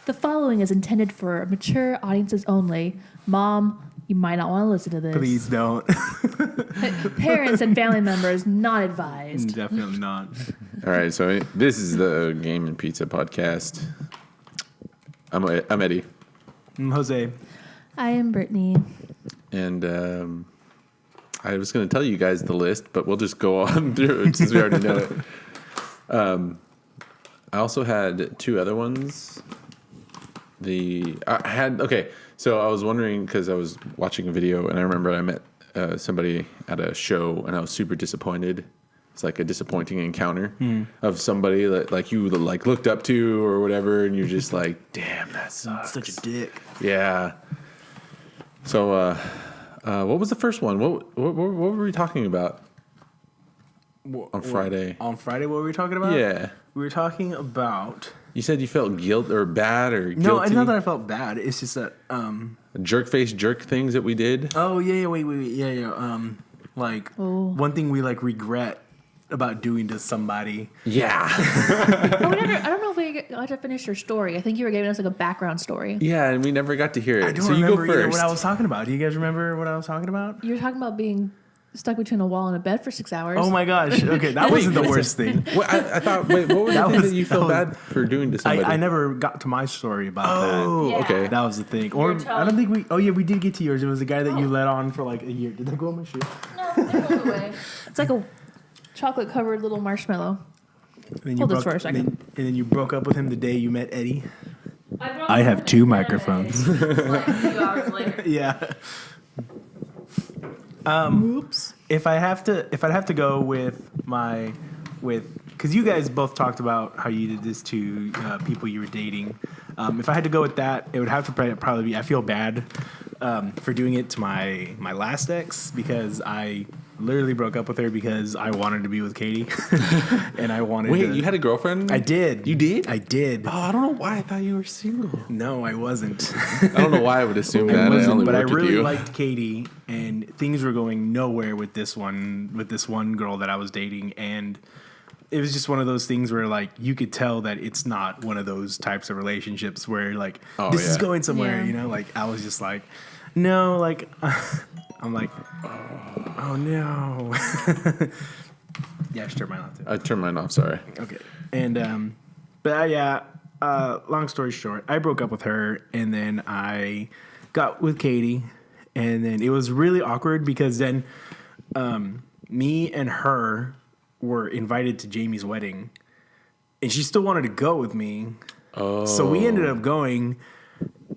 The following is intended for mature audiences only. Mom, you might not want to listen to this. Please don't. Parents and family members not advised. Definitely not. All right, so this is the Game and Pizza podcast. I'm Eddie. I'm Jose. I am Brittany. And I was going to tell you guys the list, but we'll just go on through it since we already know it. I also had two other ones. So I was wondering, because I was watching a video, and I remember I met somebody at a show, and I was super disappointed. It's like a disappointing encounter of somebody that like you like looked up to or whatever, and you're just like, damn, that sucks. Such a dick. Yeah. So, what was the first one? What were we talking about on Friday? On Friday, what were we talking about? Yeah. We were talking about... You said you felt guilt or bad or guilty? No, it's not that I felt bad. It's just that... jerk things that we did? Oh, yeah, wait. Yeah. One thing we, like, regret about doing to somebody. Yeah. I don't know if we got to finish your story. I think you were giving us like a background story. Yeah, and we never got to hear it. I don't so you remember go first. what I was talking about. Do you guys remember what I was talking about? You were talking about being stuck between a wall and a bed for 6 hours. Oh my gosh. Okay, that wasn't the worst thing. Well, I thought, what was the thing that you felt bad for doing to somebody? I never got to my story about that. Oh, Yeah. okay. That was the thing. Or I don't think we... Oh, yeah, we did get to yours. It was the guy that you let on for like a year. Did that go on my shoe? No, it rolled away. It's like a chocolate-covered little marshmallow. Hold this for a second. And then you broke up with him the day you met Eddie. I have two microphones. Like 2 hours later. Yeah. Oops. If I'd have to go with because you guys both talked about how you did this to people you were dating. If I had to go with that, it would have to probably be. I feel bad for doing it to my last ex because I literally broke up with her because I wanted to be with Katie, and I wanted. Wait, you had a girlfriend? I did. You did? I did. Oh, I don't know why I thought you were single. No, I wasn't. I don't know why I would assume that. But I really liked Katie, and things were going nowhere with this one girl that I was dating, and it was just one of those things where like you could tell that it's not one of those types of relationships where like this is going somewhere, you know? Like I was just like, no, like I'm like, oh no. Yeah, I should turn mine off too. I turned mine off, sorry. Okay. And long story short, I broke up with her and then I got with Katie, and then it was really awkward because then me and her were invited to Jamie's wedding, and she still wanted to go with me. Oh. So we ended up going,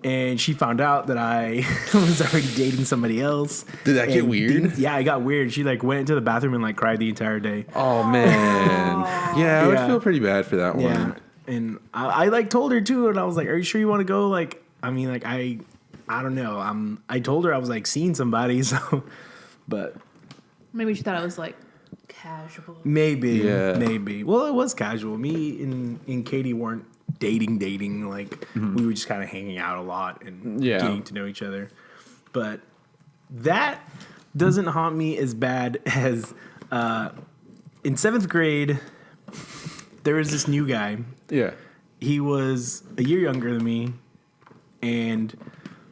and she found out that I was already dating somebody else. Did that get weird? Yeah, it got weird. She like went into the bathroom and like cried the entire day. Oh man. Yeah, I would feel pretty bad for that one. Yeah. And I like told her too, and I was like, "Are you sure you want to go?" Like, I mean, like I don't know. I told her I was like seeing somebody, so, but Maybe she thought it was like casual. maybe. Well, it was casual. Me and Katie weren't dating. Like we were just kind of hanging out a lot and getting to know each other. But that doesn't haunt me as bad as in 7th grade. There was this new guy. Yeah. He was a year younger than me, and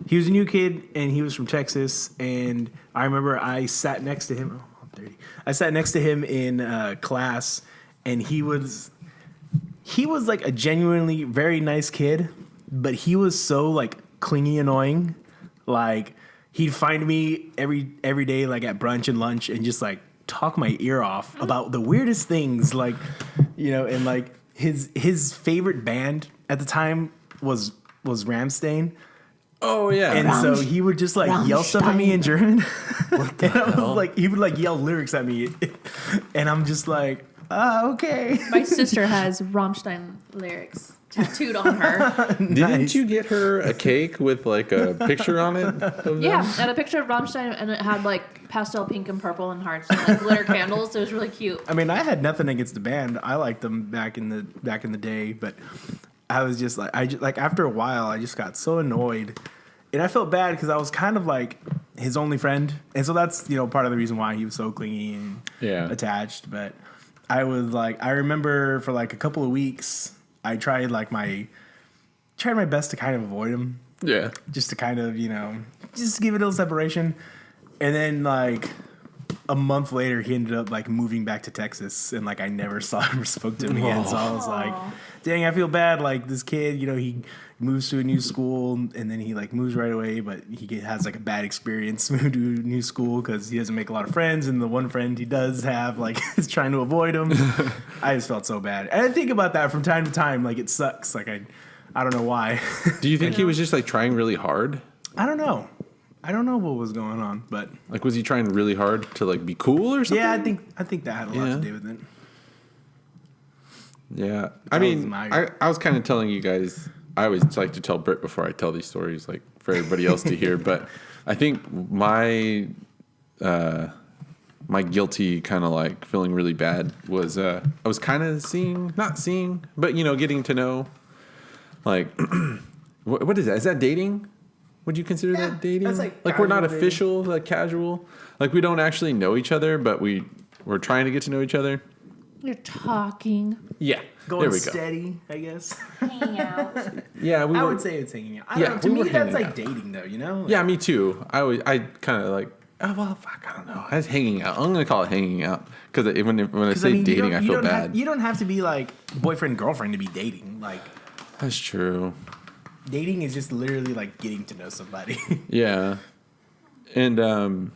he was a new kid, and he was from Texas. And I remember I sat next to him. Oh, I'm 30. I sat next to him in class, and he was like a genuinely very nice kid, but he was so like clingy, annoying. Like he'd find me every day, like at brunch and lunch, and just like talk my ear off about the weirdest things, like, you know, and like his favorite band at the time was Rammstein. Oh yeah. And so he would just like yell stuff at me in German. What the hell? I was like, he would like yell lyrics at me, and I'm just like, okay. My sister has Rammstein lyrics tattooed on her. Didn't you get her a cake with like a picture on it? Yeah, and a picture of Rammstein, and it had like pastel pink and purple and hearts and like glitter candles. It was really cute. I mean, I had nothing against the band. I liked them back in the day, but I was just like, after a while, I just got so annoyed, and I felt bad because I was kind of like his only friend, and so that's, you know, part of the reason why he was so clingy and attached. But I was like, I remember for like a couple of weeks, I tried like my tried my best to kind of avoid him. Yeah. Just to kind of, just give it a little separation. And then, like, a month later, he ended up, like, moving back to Texas. And, like, I never saw him or spoke to him again. So I was like, dang, I feel bad. Like, this kid, he moves to a new school. And then he, like, moves right away. But he has, like, a bad experience moving to a new school because he doesn't make a lot of friends. And the one friend he does have, like, is trying to avoid him. I just felt so bad. And I think about that from time to time. Like, it sucks. Like, I don't know why. Do you think he was just like trying really hard? I don't know. I don't know what was going on, but Like, was he trying really hard to like be cool or something? yeah, I think that had a lot to do with it. Yeah, I mean, I was kind of telling you guys. I always like to tell Britt before I tell these stories, like for everybody else to hear. But I think my guilty kind of like feeling really bad was I was kind of not seeing, but getting to know. Like, what is that? Is that dating? Would you consider that dating? That's like we're not casual official, like casual. Like we don't actually know each other, but we're trying to get to know each other. You're talking. Yeah, Going there we go. steady, I guess. Hanging out. Yeah, I would say it's hanging out. I don't know. To me, that's like dating, though. Like, yeah, me too. I kind of like. Oh well, fuck. I don't know. I was hanging out. I'm gonna call it hanging out because when I say dating, I feel bad. You don't have to be like boyfriend girlfriend to be dating. Like. That's true. Dating is just literally like getting to know somebody. Yeah. And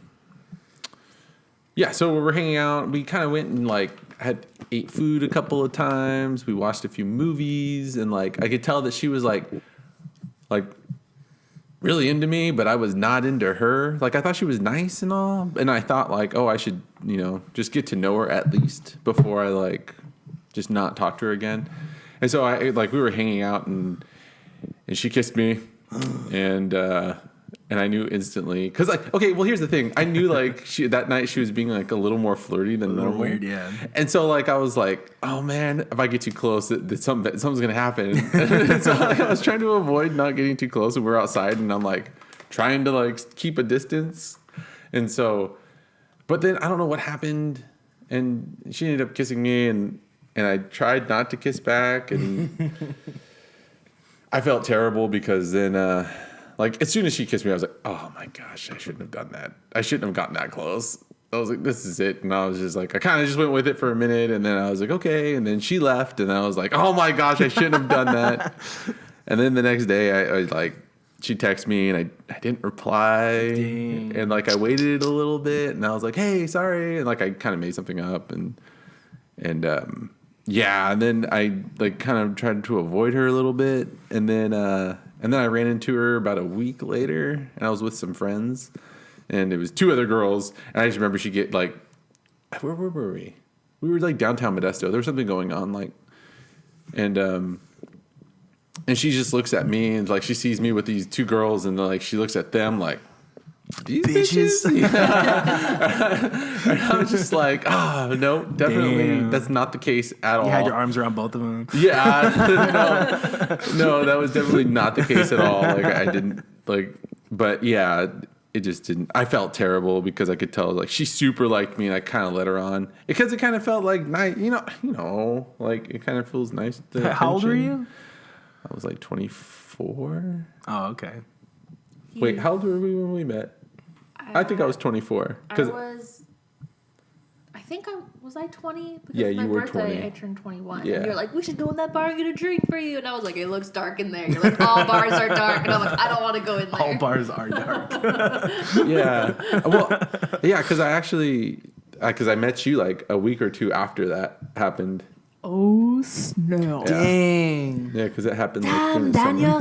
yeah, so we were hanging out. We kind of went and like ate food a couple of times. We watched a few movies and like I could tell that she was like really into me, but I was not into her. Like I thought she was nice and all, and I thought like, oh, I should, just get to know her at least before I like just not talk to her again. And so we were hanging out and she kissed me and I knew instantly cuz like okay, well here's the thing. I knew like that night she was being like a little more flirty than normal. Weird, yeah. And so like I was like, "Oh man, if I get too close, something's going to happen." And so like, I was trying to avoid not getting too close and we're outside and I'm like trying to like keep a distance. And so but then I don't know what happened and she ended up kissing me and I tried not to kiss back, and I felt terrible because then, like, as soon as she kissed me, I was like, oh my gosh, I shouldn't have done that. I shouldn't have gotten that close. I was like, this is it. And I was just like, I kind of just went with it for a minute, and then I was like, okay. And then she left, and I was like, oh my gosh, I shouldn't have done that. And then the next day, I like, she texted me, and I didn't reply. Dang. And, like, I waited a little bit, and I was like, hey, sorry. And, like, I kind of made something up, and yeah, and then I like kind of tried to avoid her a little bit, and then I ran into her about a week later, and I was with some friends, and it was two other girls, and I just remember she get like, where were we? We were like downtown Modesto. There was something going on, like, and she just looks at me and like she sees me with these two girls, and like she looks at them like. These bitches? And I was just like, oh, no, definitely. Damn. That's not the case at all. You had your arms around both of them? Yeah. No, that was definitely not the case at all. Like, I didn't, like, but yeah, it just didn't. I felt terrible because I could tell, like, she super liked me and I kind of let her on. Because it kind of felt like nice, like, it kind of feels nice. How old were you? I was like 24. Oh, okay. Wait, how old were we when we met? I think I was 24. Was I 20? Because yeah, you were birthday, 20. I turned 21. Yeah. And you're like, we should go in that bar and get a drink for you. And I was like, it looks dark in there. You're like, all bars are dark. And I'm like, I don't want to go in there. All bars are dark. Yeah. Well, yeah, because I met you like a week or two after that happened. Oh, snap. Yeah. Dang. Yeah, because it happened Damn, like Daniel.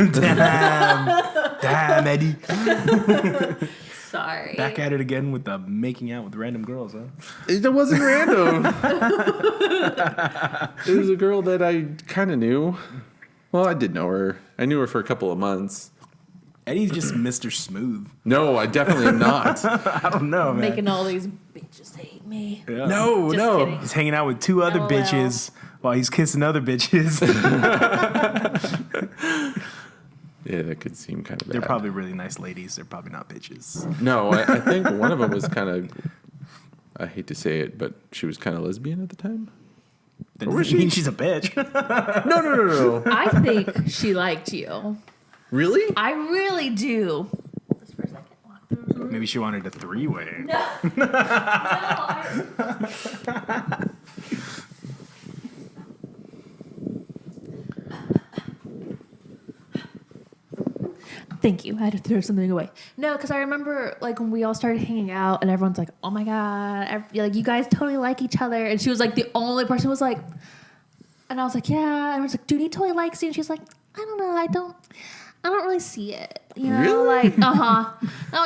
Damn, Eddie. Sorry. Back at it again with the making out with random girls, huh? It wasn't random. It was a girl that I kind of knew. Well, I did know her. I knew her for a couple of months. Eddie's just Mr. Smooth. No, I definitely am not. I don't know, man. Making all these bitches hate me. Yeah. No. Kidding. He's hanging out with two other LOL. bitches while he's kissing other bitches. Yeah, that could seem kind of bad. They're probably really nice ladies. They're probably not bitches. No, I think one of them was kind of, I hate to say it, but she was kind of lesbian at the time. That doesn't mean she's a bitch. No. I think she liked you. Really? I really do. Just for a second. Walk through. Maybe she wanted a three-way. No. Thank you. I had to throw something away. No, because I remember like when we all started hanging out and everyone's like, "Oh my god, like you guys totally like each other," and she was like the only person who was like, and I was like, "Yeah," and I was like, "Dude, he totally likes you," and she's like, "I don't know, I don't really see it," you know, Really? like, No,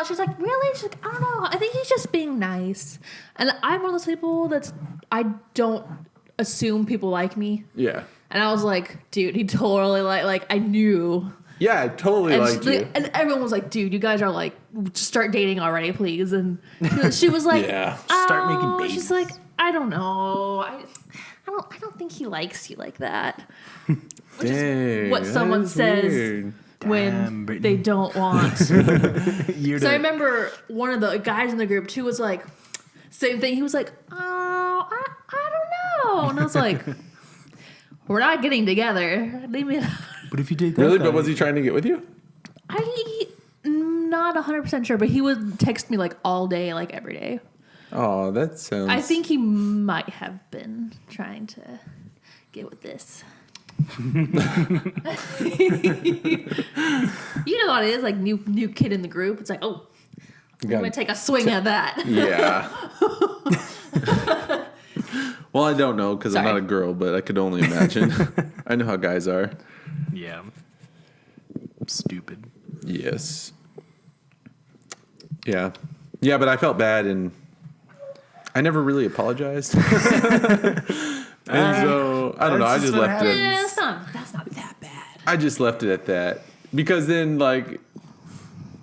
she's like, "Really?" She's like, "I don't know. I think he's just being nice," and I'm one of those people I don't assume people like me, Yeah. and I was like, "Dude, he totally like I knew." Yeah, I totally And, liked you. and everyone was like, "Dude, you guys are like, just start dating already, please." And she was like, Yeah. Start making "Oh," babies. She's like, "I don't know. I don't think he likes you like that." Which Dang, is what that someone is says weird. when Damn, Brittany. they don't want. You're So I the- remember one of the guys in the group too was like, same thing. He was like, "Oh, I don't know," and I was like, "We're not getting together. Leave me alone." But if you did that, Really? guy- But was he trying to get with you? I'm not 100% sure, but he would text me like all day, like every day. Oh, that sounds. I think he might have been trying to get with this. You know what it is, like new kid in the group. It's like, oh, I'm Got gonna it. take a swing at that. Yeah. Well, I don't know because I'm Sorry. not a girl, but I could only imagine. I know how guys are. Yeah. Stupid. Yes. Yeah. Yeah, but I felt bad and I never really apologized. And so I don't know. I that's just just what left it. Yeah, that's not that bad. I just left it at that because then like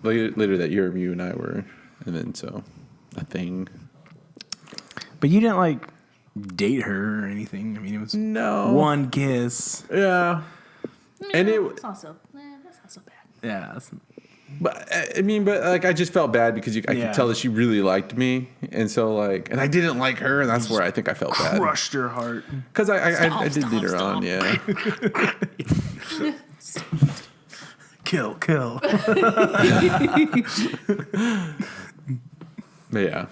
later that year, you and I were, and then so a thing. But you didn't like date her or anything. I mean, it was No. one kiss. Yeah. And That's not so bad. Yeah. That's, But I mean, but like I just felt bad because I Yeah. could tell that she really liked me, and so like, and I didn't like her, and that's where I think I felt bad crushed her heart. because I did Stop, lead her stop. on, yeah. Kill. But yeah.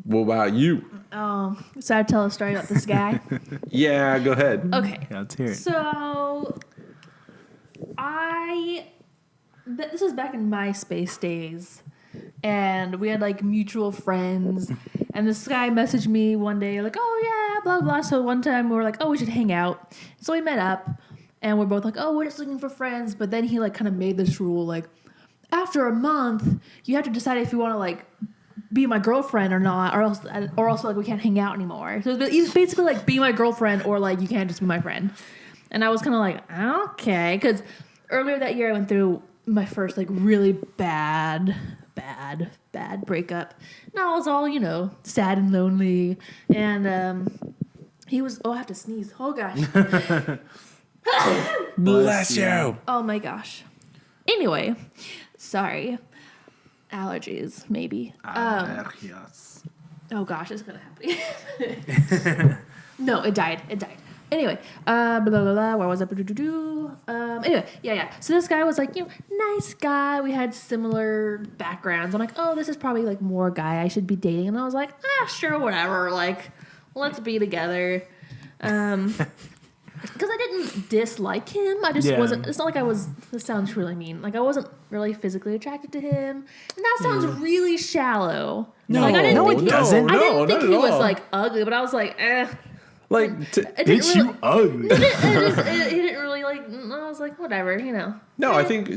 What about you? So I tell a story about this guy. Yeah, go ahead. Okay. Yeah, let's hear it. So this was back in MySpace days, and we had like mutual friends, and this guy messaged me one day like, "Oh yeah, blah blah." So one time we were like, "Oh, we should hang out." So we met up, and we're both like, "Oh, we're just looking for friends." But then he like kind of made this rule like, after a month, you have to decide if you want to like be my girlfriend or not, or else like we can't hang out anymore. So it's basically like be my girlfriend or like you can't just be my friend. And I was kind of like, okay, because earlier that year I went through my first like really bad breakup. And I was all, sad and lonely. And he was, I have to sneeze. Oh gosh. Bless you. Oh my gosh. Anyway, sorry. Allergies, maybe. Yes. Oh gosh, it's gonna happen. No, it died. Anyway, blah, blah, blah, blah, where was I? Anyway, yeah. So this guy was like, nice guy. We had similar backgrounds. I'm like, oh, this is probably like more guy I should be dating. And I was like, sure, whatever. Like, let's be together. Because I didn't dislike him. I just wasn't. It's not like I was. This sounds really mean. Like I wasn't really physically attracted to him, and that sounds really shallow. No, like, I didn't no, think it doesn't. I didn't No, think not he at was all. like ugly, but I was like, Like, It didn't Bitch, really, you ugly. He didn't really like. I was like, whatever, no, I think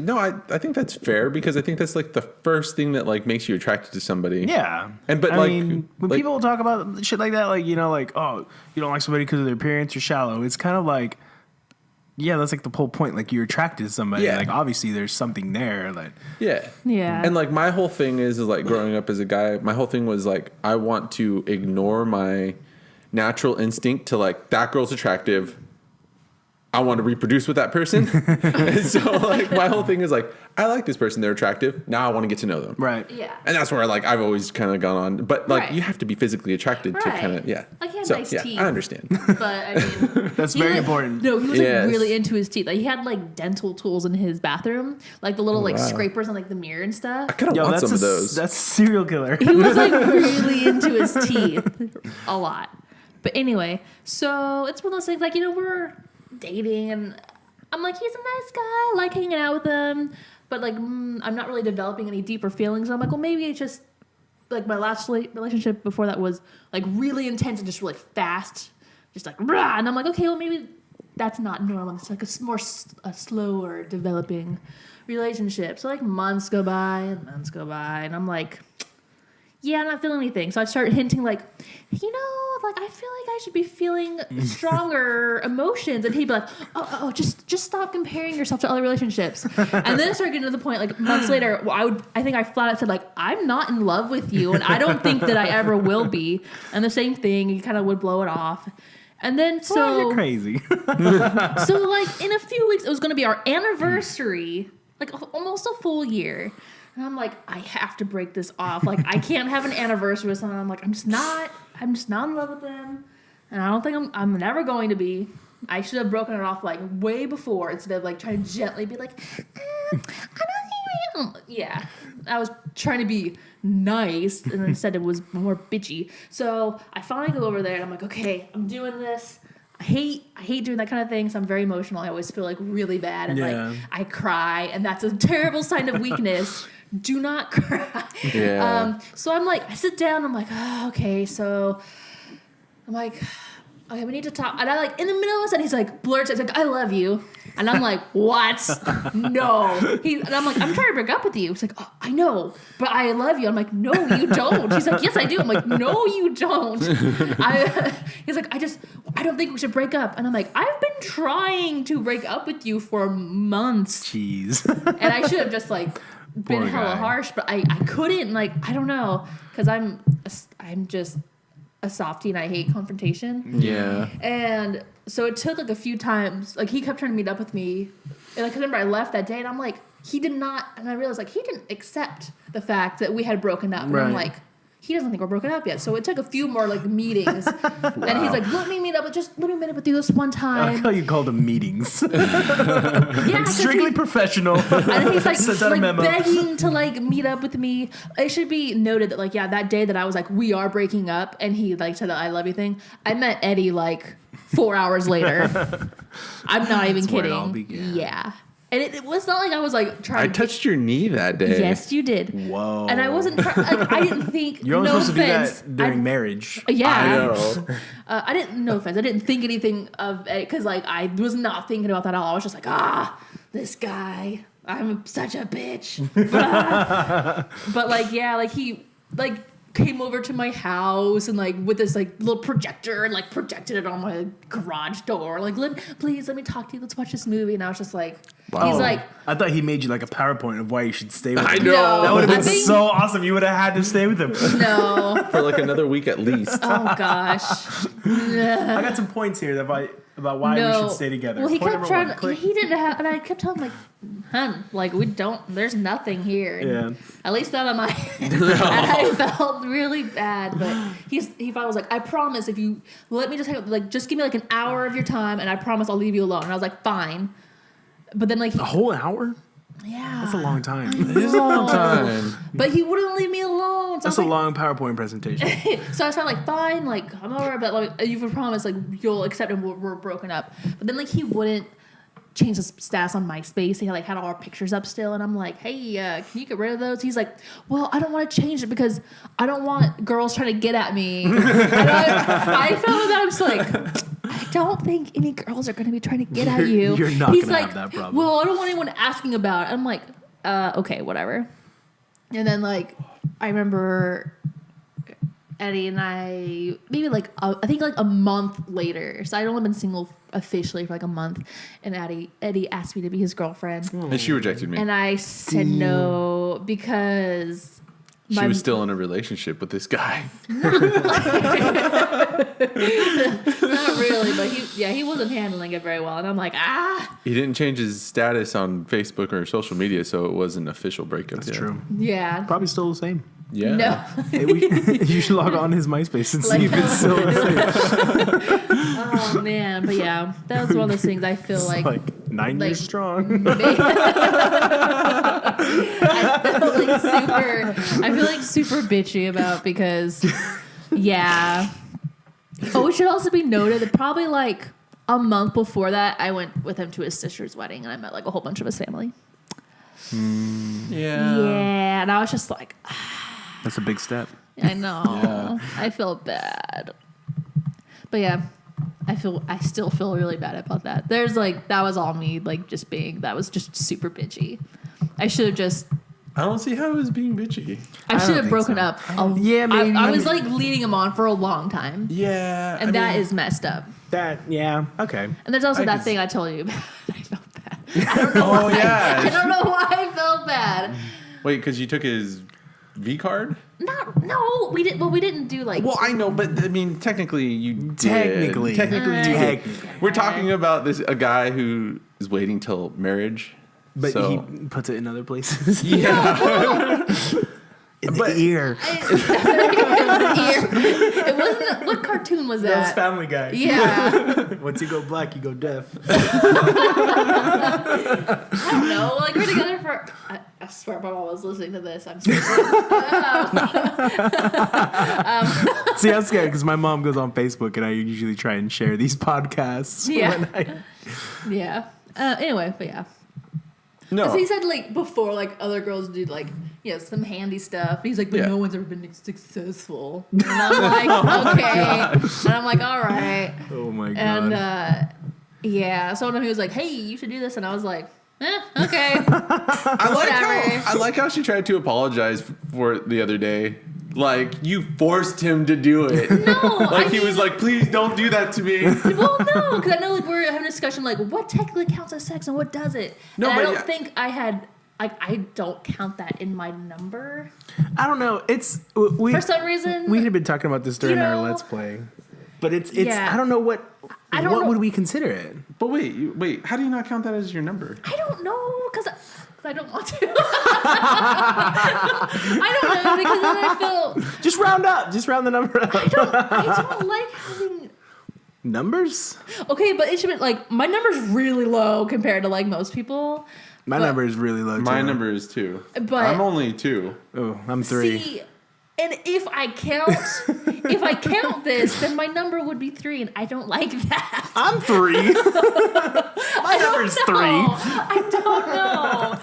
that's fair because I think that's like the first thing that like makes you attracted to somebody. Yeah. But I like, mean, when like- people talk about shit like that, like, like, oh, you don't like somebody because of their appearance or shallow, it's kind of like, yeah, that's like the whole point. Like, you're attracted to somebody. Yeah. Like, obviously, there's something there. Like, Yeah. And like my whole thing is like growing up as a guy, my whole thing was like I want to ignore my natural instinct to like that girl's attractive. I want to reproduce with that person. And so like my whole thing is like, I like this person. They're attractive. Now I want to get to know them. Right. Yeah. And that's where like I've always kind of gone on. But like Right. you have to be physically attracted to Right. kind of, yeah. Like he had so, nice yeah, teeth. I understand. But I mean, That's he, very like, important. No, he was Yes. like really into his teeth. Like he had like dental tools in his bathroom, like the little like Wow. scrapers on like the mirror and stuff. I kind of Yo, want that's some of those. That's a serial killer. He was like really into his teeth a lot. But anyway, so it's one of those things like, we're dating and I'm like, he's a nice guy. I like hanging out with him. But like, I'm not really developing any deeper feelings. And I'm like, well, maybe it's just like my last relationship before that was like really intense and just really fast. Just like, rah! And I'm like, okay, well, maybe that's not normal. It's like a slower developing relationship. So like months go by. And I'm like, yeah, I'm not feeling anything. So I start hinting like, like I feel like I should be feeling stronger emotions. And he'd be like, oh, just stop comparing yourself to other relationships. And then I started getting to the point like months later, I think I flat out said like, I'm not in love with you. And I don't think that I ever will be. And the same thing, he kind of would blow it off. And then You're crazy. so like in a few weeks, it was going to be our anniversary, like almost a full year. And I'm like, I have to break this off. Like, I can't have an anniversary with someone. I'm like, I'm just not in love with them. And I don't think I'm never going to be. I should have broken it off like way before instead of like trying to gently be like, I don't think yeah. I was trying to be nice and instead it was more bitchy. So I finally go over there and I'm like, okay, I'm doing this. I hate doing that kind of thing, so I'm very emotional. I always feel like really bad and like I cry, and that's a terrible sign of weakness. Do not cry. Yeah. So I'm like, I sit down, I'm like, oh, okay, so I'm like, okay, we need to talk. And I like in the middle of a sentence, he's like blurts, he's like, I love you. And I'm like, what? No. And I'm like, I'm trying to break up with you. He's like, oh, I know, but I love you. I'm like, no, you don't. He's like, yes, I do. I'm like, no, you don't. He's like, I don't think we should break up. And I'm like, I've been trying to break up with you for months. Jeez. And I should have just like been hella harsh, but I couldn't. Like, I don't know, because I'm just a softie and I hate confrontation. Yeah. And so it took like a few times. Like he kept trying to meet up with me, and like I remember I left that day, and I'm like, he did not. And I realized like he didn't accept the fact that we had broken up. And I'm like, he doesn't think we're broken up yet. So it took a few more like meetings, and he's like, let me meet up with you this one time. I like how you called them meetings. Yeah, Strictly professional. And he's like, Sent out a memo. begging to like meet up with me. It should be noted that like, yeah, that day that I was like, we are breaking up, and he like said the I love you thing, I met Eddie like 4 hours later. I'm not even That's where it all kidding. began. Yeah. And it was not like I was like trying I to touched your knee that day. Yes, you did. Whoa. And I wasn't like, I didn't think You're only no supposed to do offense, that during marriage. Yeah. I know. I didn't, no offense, I didn't think anything of it because like I was not thinking about that at all. I was just like, this guy, I'm such a bitch. But like, yeah, like he like came over to my house and like with this like little projector and like projected it on my garage door. Like, please let me talk to you. Let's watch this movie. And I was just like, he's like, I thought he made you like a PowerPoint of why you should stay with him. I know. No. That would have I been think- so awesome. You would have had to stay with him. no. For like another week at least. Oh gosh. I got some points here about why we should stay together. Well, he Point kept number trying. one, click. He didn't have, and I kept telling him like, "Hun, like we don't. There's nothing here. And Yeah. At least not on my." And I felt really bad, but he finally was like, "I promise if you let me just give me like an hour of your time, and I promise I'll leave you alone." And I was like, "Fine." But then like A whole hour? yeah, That's a long time. It is a long time. But he wouldn't leave me alone. So That's a long PowerPoint presentation. So I was like, fine, like I'm over, but like you have promised, like you'll accept and we're broken up. But then like he wouldn't change his status on MySpace. He like had all our pictures up still, and I'm like, hey, can you get rid of those? He's like, well, I don't want to change it because I don't want girls trying to get at me. And I felt that I'm just like, I don't think any girls are going to be trying to get at you. You're not He's going to like, have that problem. well, I don't want anyone asking about it. I'm like, okay, whatever. And then like I remember Eddie and I maybe like I think like a month later. So I'd only been single officially for like a month, and Eddie asked me to be his girlfriend, And she rejected me. and I said no because She was still in a relationship with this guy. Not really, but he wasn't handling it very well. And I'm like, He didn't change his status on Facebook or social media, so it was an official breakup. That's true. yeah. Probably still the same. Yeah. No. Hey, you should log on his MySpace and see if it's still the same. Oh, man. But yeah, that was one of those things I feel It's like 9 years strong. I feel like super bitchy about because, yeah. Oh, it should also be noted that probably like a month before that, I went with him to his sister's wedding and I met like a whole bunch of his family. Yeah. Yeah, and I was just like, That's a big step. I know. Yeah. I feel bad. But yeah, I still feel really bad about that. There's like, that was all me, like that was just super bitchy. I should have just, I don't see how it was being bitchy. I should don't have think broken so. up. Yeah, maybe. I was like leading him on for a long time. Yeah. And that is messed up. Yeah, okay. And there's also I that can thing I told you about. I felt bad. I don't know Oh, why. yeah. I don't know why I felt bad. Wait, because you took his V card? No, we didn't. Well, we didn't do like. Well, I know, but I mean, technically, you did. Technically. you did. Technically. We're talking about a guy who is waiting till marriage. But so, he puts it in other places. yeah. In the ear. It wasn't. What cartoon was That was that? Family Guy. Yeah. Once you go black, you go deaf. I don't know. Like we're together for. I swear, my mom was listening to this. I'm sorry. See, I'm scared because my mom goes on Facebook and I usually try and share these podcasts. Yeah. Yeah. Anyway, but yeah. No. So he said like before, like other girls do like some handy stuff. He's like, but no one's ever been successful. And I'm like, okay. And I'm like, all right. Oh my God. And yeah, so one time he was like, hey, you should do this, and I was like, okay. I like how she tried to apologize for it the other day. Like, you forced him to do it. No, he was like, please don't do that to me. Well, no, because I know like we're having a discussion like what technically counts as sex and what doesn't. No, and I but don't think I had. Like, I don't count that in my number. I don't know. It's for some reason. we had been talking about this during our know, Let's Play, but it's yeah. I don't know what know. would we consider it? But wait, how do you not count that as your number? I don't know because I don't want to. I don't know because then I feel Just round up. Just round the number up. I don't like having Numbers? Okay, but it should be like my number's really low compared to like most people. My number is really low too. My number is 2. But I'm only 2. Oh, I'm 3. See, and if I count this, then my number would be 3, and I don't like that. I'm 3. My number's 3. I don't know.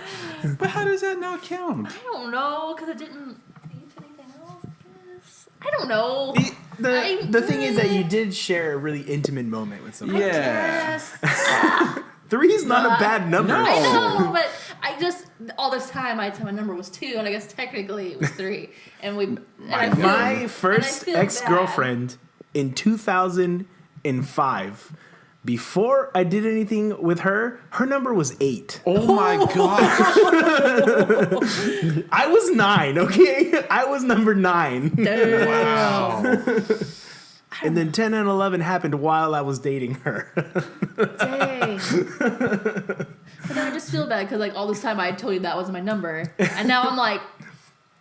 But how does that not count? I don't know because it didn't lead to anything else. I guess. I don't know. The thing is that you did share a really intimate moment with somebody. Yeah. Yes. 3 is not a bad number. No. I know, but I just all this time I'd say my number was 2, and I guess technically it was 3. And My first ex-girlfriend in 2005. Before I did anything with her number was 8. Oh my gosh. I was 9, okay? I was number 9. Wow. And then 10 and 11 happened while I was dating her. Dang. But then I just feel bad because like all this time I told you that was my number, and now I'm like,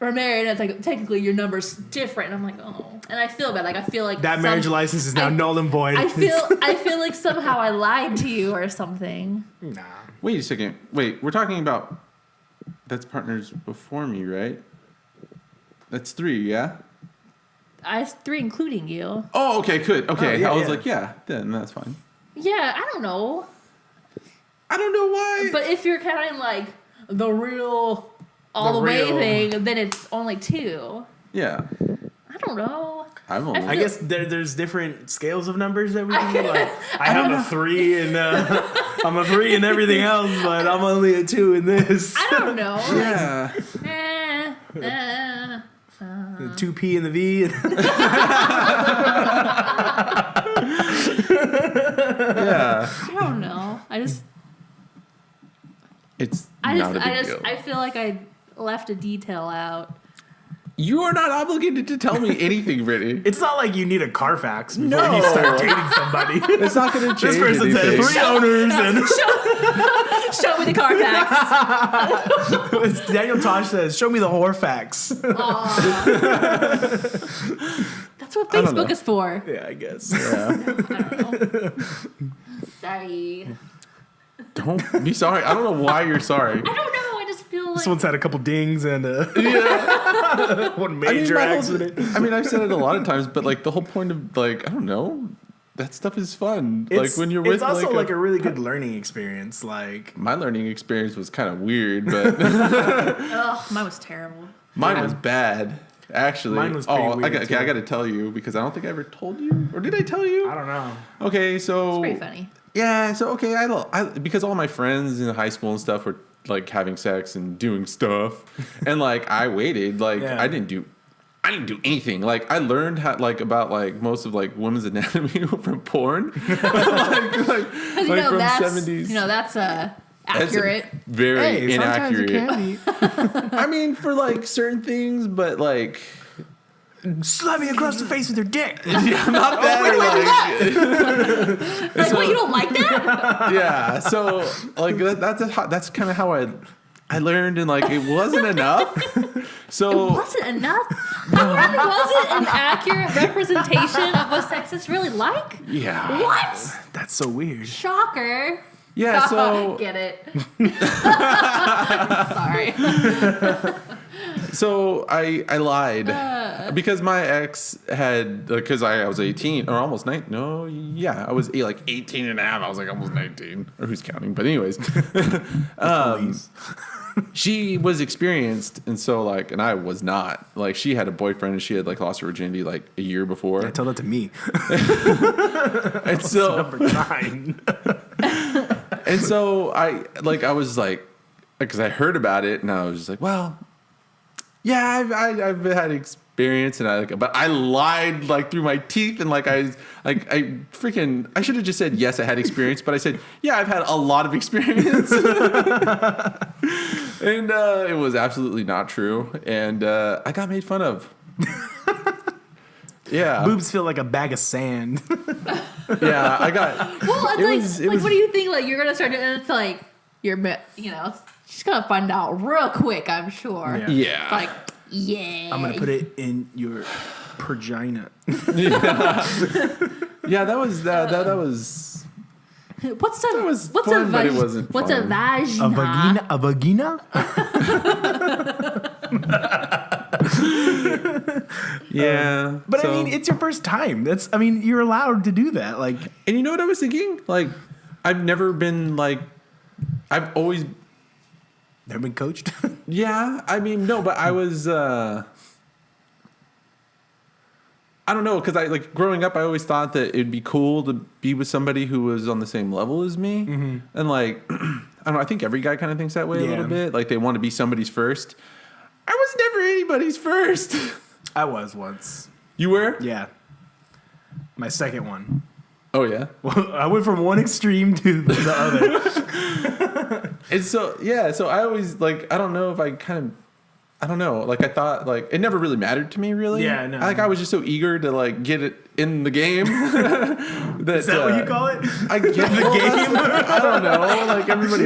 we're married, and it's like technically your number's different, and I'm like, oh, and I feel bad. Like I feel like That marriage license is now null and void. I feel like somehow I lied to you or something. Nah. Wait a second. Wait, we're talking about that's partners before me, right? That's 3, yeah? I was 3 including you. Oh, okay, good. Okay, Oh, yeah, I was yeah. like, yeah, then that's fine. Yeah, I don't know. I don't know why. But if you're counting like the real all the way thing, then it's only 2. Yeah. I don't know. I guess there's different scales of numbers that we can do. Like, I have a 3 and I'm a 3 in everything else, but I'm only a 2 in this. I don't know. Yeah. The 2P and the V. Yeah. I don't know. It's not a big deal. I feel like I left a detail out. You are not obligated to tell me anything, Brittany. It's not like you need a Carfax before you start dating somebody. It's not going to change This person said 3 owners and Show me the Carfax. It's Daniel Tosh says, show me the Horfax. That's what Facebook is for. Yeah, I guess. Yeah. I don't know. Sorry. Don't be sorry. I don't know why you're sorry. I don't know. I just feel like This one's had a couple dings and one major my whole- accident. I've said it a lot of times, but like the whole point of like, I don't know, that stuff is fun. It's, like when you're with it's also like a really good learning experience. Like my learning experience was kind of weird, but ugh, mine was terrible. mine was bad. Actually, Mine was pretty weird, I got to tell you because I don't think I ever told you, or did I tell you? I don't know. Okay, so It's pretty funny. yeah, so okay, I because all my friends in high school and stuff were like having sex and doing stuff, and like I waited, like Yeah. I didn't do anything. Like I learned how about like most of like women's anatomy from porn, like Because you know from that's 70s. That's That's accurate. very inaccurate. Sometimes it can I mean, for like certain things, but like be. Slap me across the face with your dick. yeah, not that. Like, what, you don't like that? Yeah, so like that's kind of how I learned, and like it wasn't enough. So It wasn't enough. That wasn't an accurate representation of what sex is really like. yeah, What? That's so weird. Shocker. yeah. So Get it. Sorry. So I lied because my ex had because I was 18 or almost 19. No, yeah, I was like 18 and a half. I was like almost 19, or who's counting? But anyways, she was experienced, and so like, and I was not. Like she had a boyfriend, and she had like lost her virginity like a year before. Yeah, tell that to me. And so Number 9. and so I was like, because I heard about it, and I was just like, well, yeah, I've had experience, and but I lied like through my teeth, and like I should have just said yes, I had experience, but I said yeah, I've had a lot of experience, and it was absolutely not true, and I got made fun of. Yeah, Boobs feel like a bag of sand. yeah, I got. Well, It it's was- what do you think? Like, you're going to start doing it, it's like, she's going to find out real quick, I'm sure. Yeah. Yeah, Like, yeah. I'm gonna put it in your pergina. yeah, that was that was. What's a, was what's fun, a but it wasn't What's fun. a vagina? A vagina? Yeah, But so- I mean, it's your first time. You're allowed to do that. Like, and you know what I was thinking? Like, I've never been like, I've always, never been coached. yeah. I mean, no, but I was, I don't know, because I like growing up, I always thought that it'd be cool to be with somebody who was on the same level as me, and like, I don't know. I think every guy kind of thinks that way a little Yeah. bit. Like they want to be somebody's first. I was never anybody's first. I was once. You were? Yeah. My second one. Oh yeah. Well, I went from one extreme to the other. And so yeah, so I always like I don't know if I don't know. Like I thought like it never really mattered to me really. Yeah, no. I was just so eager to like get it in the game. Is that what you call it? I get the game. I don't know. Like everybody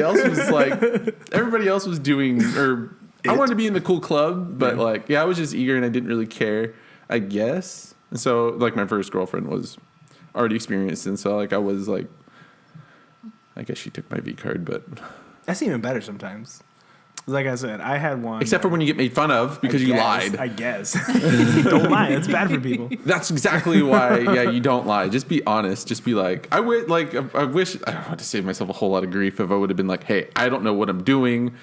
else was doing or I wanted to be in the cool club, but like I was just eager and I didn't really care, I guess. And so like my first girlfriend was already experienced, and so like I was like I guess she took my V card, but That's even better sometimes. Like I said, I had one. except for when you get made fun of because you lied. I guess. Don't lie. It's bad for people. That's exactly why. Yeah, you don't lie. Just be honest. Just be like, I wish. I don't want to save myself a whole lot of grief if I would have been like, hey, I don't know what I'm doing.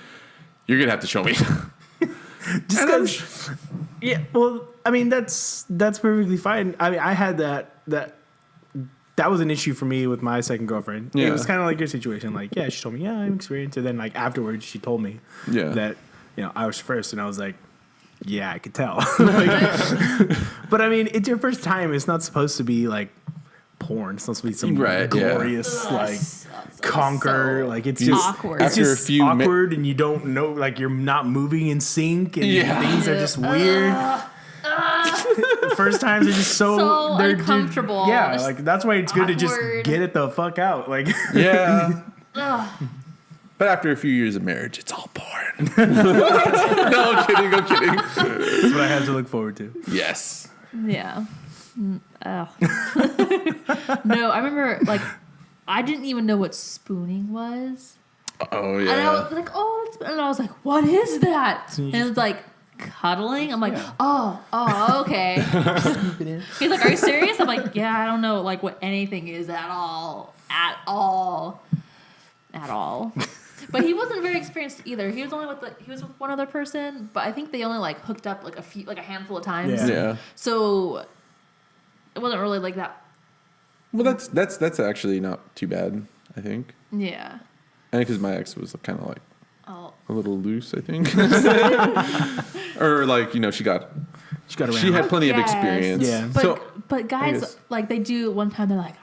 You're gonna have to show me. Just because. Yeah. Well, I mean, that's perfectly fine. I mean, I had that was an issue for me with my second girlfriend. Yeah. It was kind of like your situation. Like, yeah, she told me, yeah, I'm experienced. And then, like, afterwards, she told me that, I was first. And I was like, yeah, I could tell. But, I mean, it's your first time. It's not supposed to be, like, porn. It's supposed to be some Right, yeah. glorious like conquer. so like it's just awkward. It's After a just few awkward, and you don't know. Like you're not moving in sync, and things are just weird. The first times are just So they're uncomfortable. Yeah, Just like that's why it's good to just awkward. get it the fuck out. Like Yeah. Ugh. But after a few years of marriage, it's all porn. No, I'm kidding. that's what I have to look forward to. Yes. Yeah. Oh. No, I remember like I didn't even know what spooning was. Oh, And I yeah. was like, oh, and I was like, what is that? And it was like cuddling. I'm like, oh, okay. He's like, are you serious? I'm like, yeah, I don't know like what anything is at all. But he wasn't very experienced either. He was only with one other person, but I think they only like hooked up like a handful of times. Yeah. So it wasn't really like that. Well, that's actually not too bad, I think. Yeah. I think because my ex was kind of like Oh. a little loose, I think. Or like, she got around. She had plenty of Yes. experience. Yeah. But guys, like they do one time, they're like,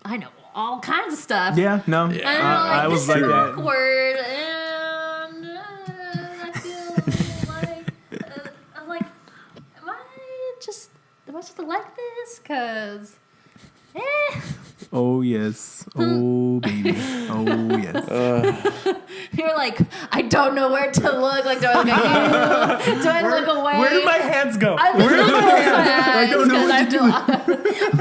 I know all kinds of stuff. Yeah, no, Yeah. And I this was is like that. awkward, and I feel like I'm like, am I supposed to like this? Cause, Oh yes, oh baby, oh yes. you're like, I don't know where to look. Like, do I look at you? Do I look away? Where do my hands go? I'm Where just do my looking hands? at my I don't know what to do.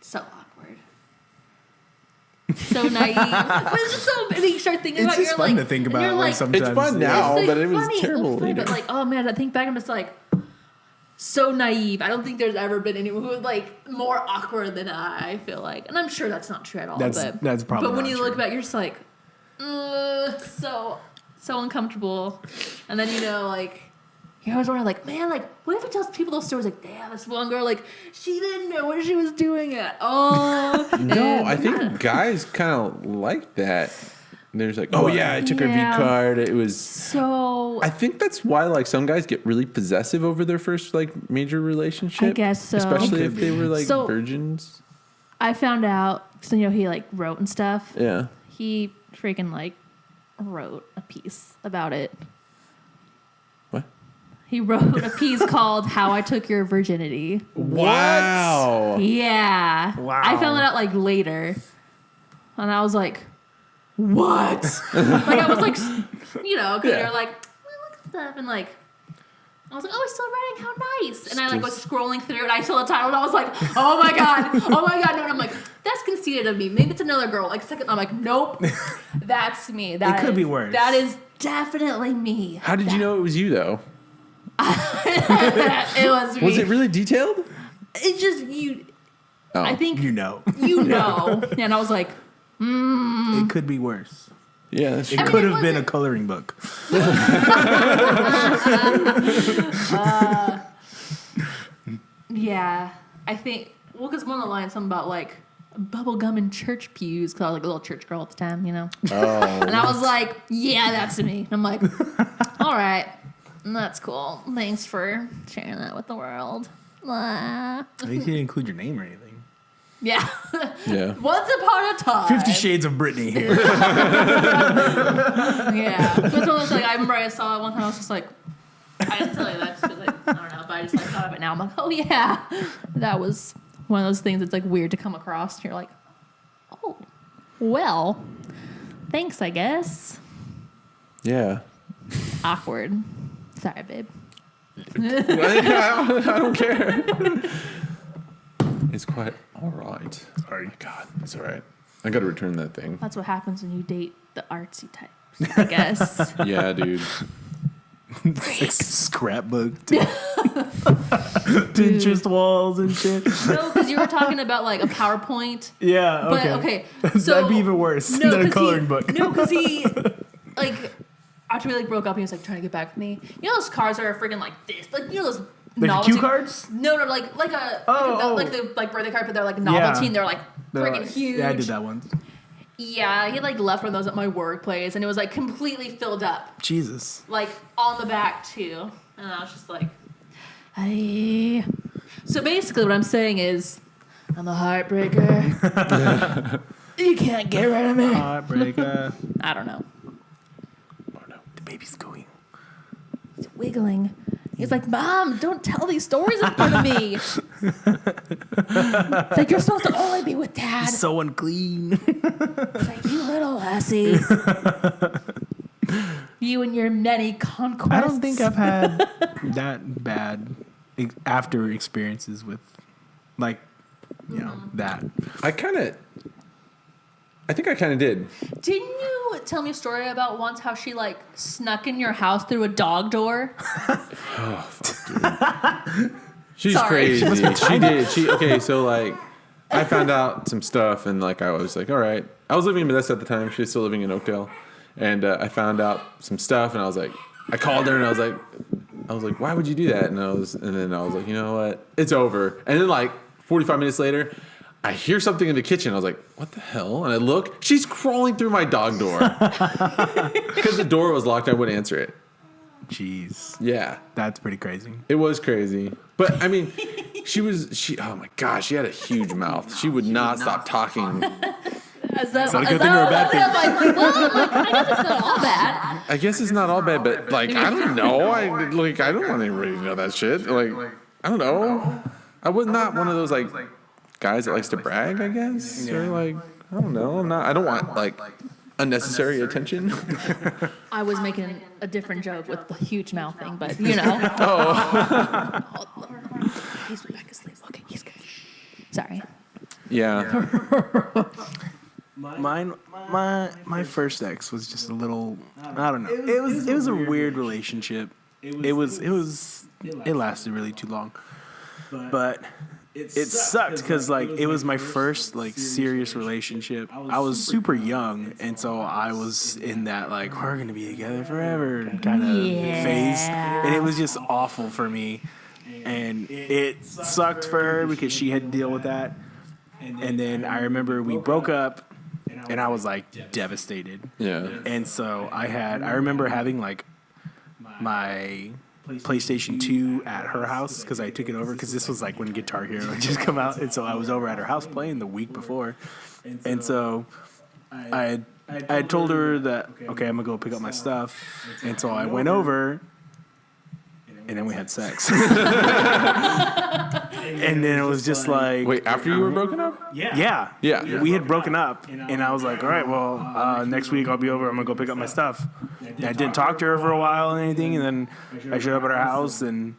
So awkward. So naive. But it's just so, and you start thinking It's about just you're fun like, to think and about. you're Like like, sometimes It's fun yeah. now. it's, but it was funny, terrible funny, later. but like, oh man, I think back, I'm just like, so naive. I don't think there's ever been anyone who was like more awkward than I feel like, and I'm sure that's not true at all. That's probably. But when not you true. look back, you're just like, so uncomfortable. And then like you're always wondering, like, man, like, what if it tells people those stories? Like, damn, this one girl, like, she didn't know what she was doing at all. No, I think guys kind of like that. There's like, oh yeah, I took her V Yeah. card. It was. So I think that's why like some guys get really possessive over their first like major relationship. I guess so. Especially if they were like So- virgins. I found out, so he like wrote and stuff. Yeah. He freaking like wrote a piece about it. What? He wrote a piece called "How I Took Your Virginity." Wow. Yeah. Wow. I found it out like later, and I was like, "What?" Like I was like, because Yeah. you're like, well, look at stuff, and like, I was like, "Oh, he's still writing. How nice!" And I like was scrolling through, and I saw the title, and I was like, "Oh my god, oh my god!" No, and I'm like, "That's conceited of me. Maybe it's another girl." Like second, I'm like, "Nope, that's me. That could be is- worse. That is definitely me." How did you know it was you though? It was me. Was it really detailed? It's just you. Oh. I think you know, and I was like, it could be worse. Yeah, that's It true. could it have been a wasn't- coloring book. yeah. I think because one of the lines something about like bubble gum in church pews because I was like a little church girl at the time, Oh. And I was like, yeah, that's me. And I'm like, all right, that's cool. Thanks for sharing that with the world. I think he didn't include your name or anything. Yeah. Yeah. Once upon a time. 50 Shades of Britney here. Yeah. It was one of those, like, I remember I saw it one time. I was just like, I didn't tell you that just because I don't know, but I just like thought of it now. I'm like, oh yeah, that was one of those things that's like weird to come across. You're like, oh, well, thanks, I guess. Yeah. Awkward. Sorry, babe. I don't care. It's quite all right. Sorry. God, it's all right. I got to return that thing. That's what happens when you date the artsy types, I guess. Yeah, dude. Like scrapbook. Pinterest walls and shit. No, because you were talking about like a PowerPoint. Yeah, But okay. okay, so That'd be even worse than a 'cause coloring book. No, because he like after we like broke up, he was like trying to get back with me. You know those cards that are freaking like this, like those Like novelty cue cards? No, like the birthday card, but they're like novelty and they're like freaking huge. Yeah, I did that once. Yeah, he like left one of those at my workplace, and it was like completely filled up, Jesus. like on the back too. And I was just like, So basically, what I'm saying is, I'm a heartbreaker. You can't get rid of me. Heartbreaker. I don't know. Oh no, the baby's going. He's wiggling. He's like, Mom, don't tell these stories in front of me. It's like, you're supposed to only be with Dad. He's so unclean. It's like, you little lassie. You and your many conquests. I don't think I've had that bad after experiences with, like, you know, that. I think I kind of did. Didn't you tell me a story about once how she, like, snuck in your house through a dog door? Oh, fuck, dude. She's Sorry. crazy. She did. Okay, so, like, I found out some stuff, and, like, I was like, all right. I was living in Modesto at the time. She was still living in Oakdale. And I found out some stuff, and I was like, I called her, and I was like, why would you do that? And then I was like, you know what? It's over. And then, like, 45 minutes later, I hear something in the kitchen. I was like, what the hell? And I look. She's crawling through my dog door. Because the door was locked. I wouldn't answer it. Jeez. Yeah. That's pretty crazy. It was crazy. But, I mean, oh, my gosh. She had a huge mouth. She would not stop talking. Is that a good thing or a bad thing? I guess it's not all bad. I guess it's not all bad, but, like, I don't know. I don't want anybody to know that shit. Like, I don't know. I was not one of those, like, guys that likes to brag, I guess. Yeah. Or, like, I don't know. I don't want, like, unnecessary attention. I was making a different joke with the huge mouth thing, but, you know. He's back asleep. Okay, he's good. Sorry. Yeah. My first ex was just a little, I don't know. It was a weird relationship. It lasted really too long. But it sucked because, like, it was my first, like, serious relationship. I was super young, and so I was in that, like, we're gonna be together forever kind of phase, and it was just awful for me. And it sucked for her because she had to deal with that. And then I remember we broke up, and I was, like, devastated. Yeah. And so I remember having, like, my PlayStation 2 at her house because I took it over because this was, like, when Guitar Hero had just come out. And so I was over at her house playing the week before. And so I had told her that, okay, I'm going to go pick up my stuff. And so I went over, and then we had sex. And then it was just like... Wait, after you were broken up? Yeah. We had broken up, and I was like, all right, well, next week I'll be over. I'm going to go pick up my stuff. And I didn't talk to her for a while and anything, and then I showed up at her house, and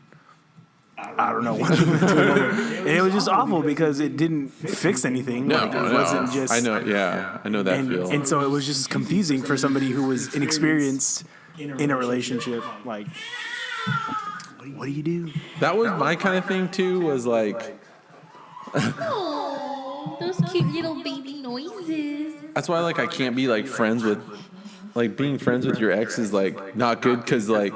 I don't know what we went to. And it was just awful because it didn't fix anything. No, like, it wasn't just... I know, yeah. I know that feel. And so it was just confusing for somebody who was inexperienced in a relationship. Like, what do you do? That was my kind of thing, too, was like... Oh, those cute little baby noises. That's why, like, I can't be, like, friends with... Like, being friends with your ex is, like, not good because, like,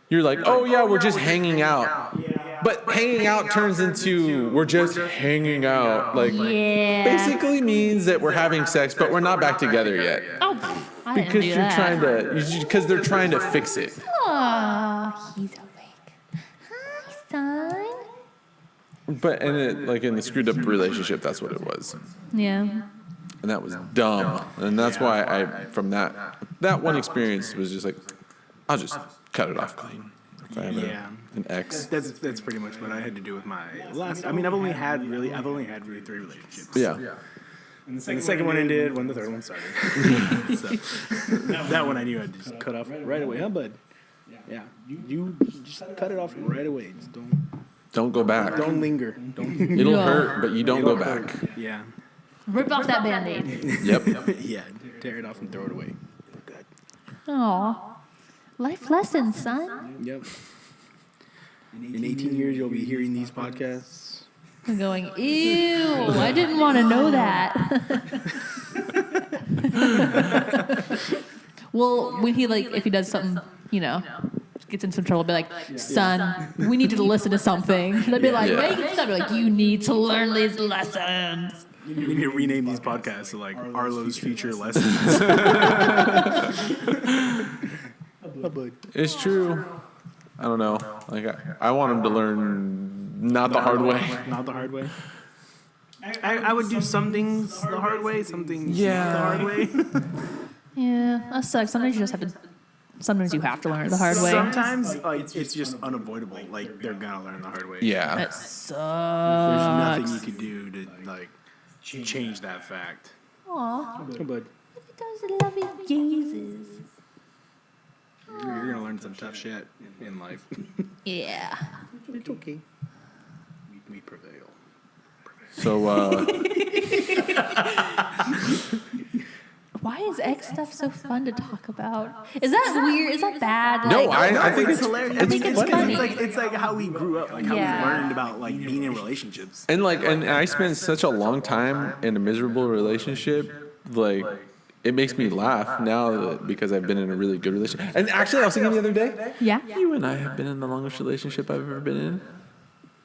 you're like, oh, yeah, we're just hanging out. But hanging out turns into we're just hanging out. Like, basically means that we're having sex, but we're not back together yet. Oh, I didn't Because do you're that. trying to... Because they're trying to fix it. Oh, he's awake. Hi, son. But, like, in the screwed up relationship, that's what it was. Yeah. And that was dumb. And that's why from that one experience was just like, I'll just cut it off clean. If I have an ex. That's pretty much what I had to do with my last. I mean, I've only had really 3 relationships. Yeah. And the second one ended when the third one started. So that one I knew I'd just cut off right away, huh, bud? Yeah. You just cut it off right away. Just Don't go back. don't linger. Don't. It'll hurt, but you don't go back. Yeah. Rip off that Band-Aid. Yep. Yeah. Tear it off and throw it away. Good. Aw. Life lessons, son. Yep. In 18 years, you'll be hearing these podcasts. I'm going, ew, I didn't want to know that. Well, when he, like, if he does something, you know, gets in some trouble, be like, son, we need you to listen to something. And I'd be like, Yeah. make it stop. Be like, you need to learn these lessons. You need to rename these podcasts to, like, Arlo's Future Lessons. It's true. I don't know. Like I want him to learn not the hard way. Not the hard way. I would do some things the hard way, some things Yeah. not the hard way. Yeah, that sucks. Sometimes you just have to. Sometimes you have to learn it the hard way. Sometimes it's just unavoidable. Like they're gonna learn the hard way. Yeah. That sucks. There's nothing you can do to like change that fact. Aw, But look at those lovely gazes. you're gonna learn some tough shit in life. Yeah. It's okay. We prevail. So Why is X stuff so fun to talk about? Is that weird? Is that bad? no, Like, I think it's hilarious. I think it's funny. It's like how we grew up, like how Yeah. we learned about like being in relationships. and I spent such a long time in a miserable relationship. Like it makes me laugh now because I've been in a really good relationship. And actually, I was thinking the other day, Yeah. you and I have been in the longest relationship I've ever been in.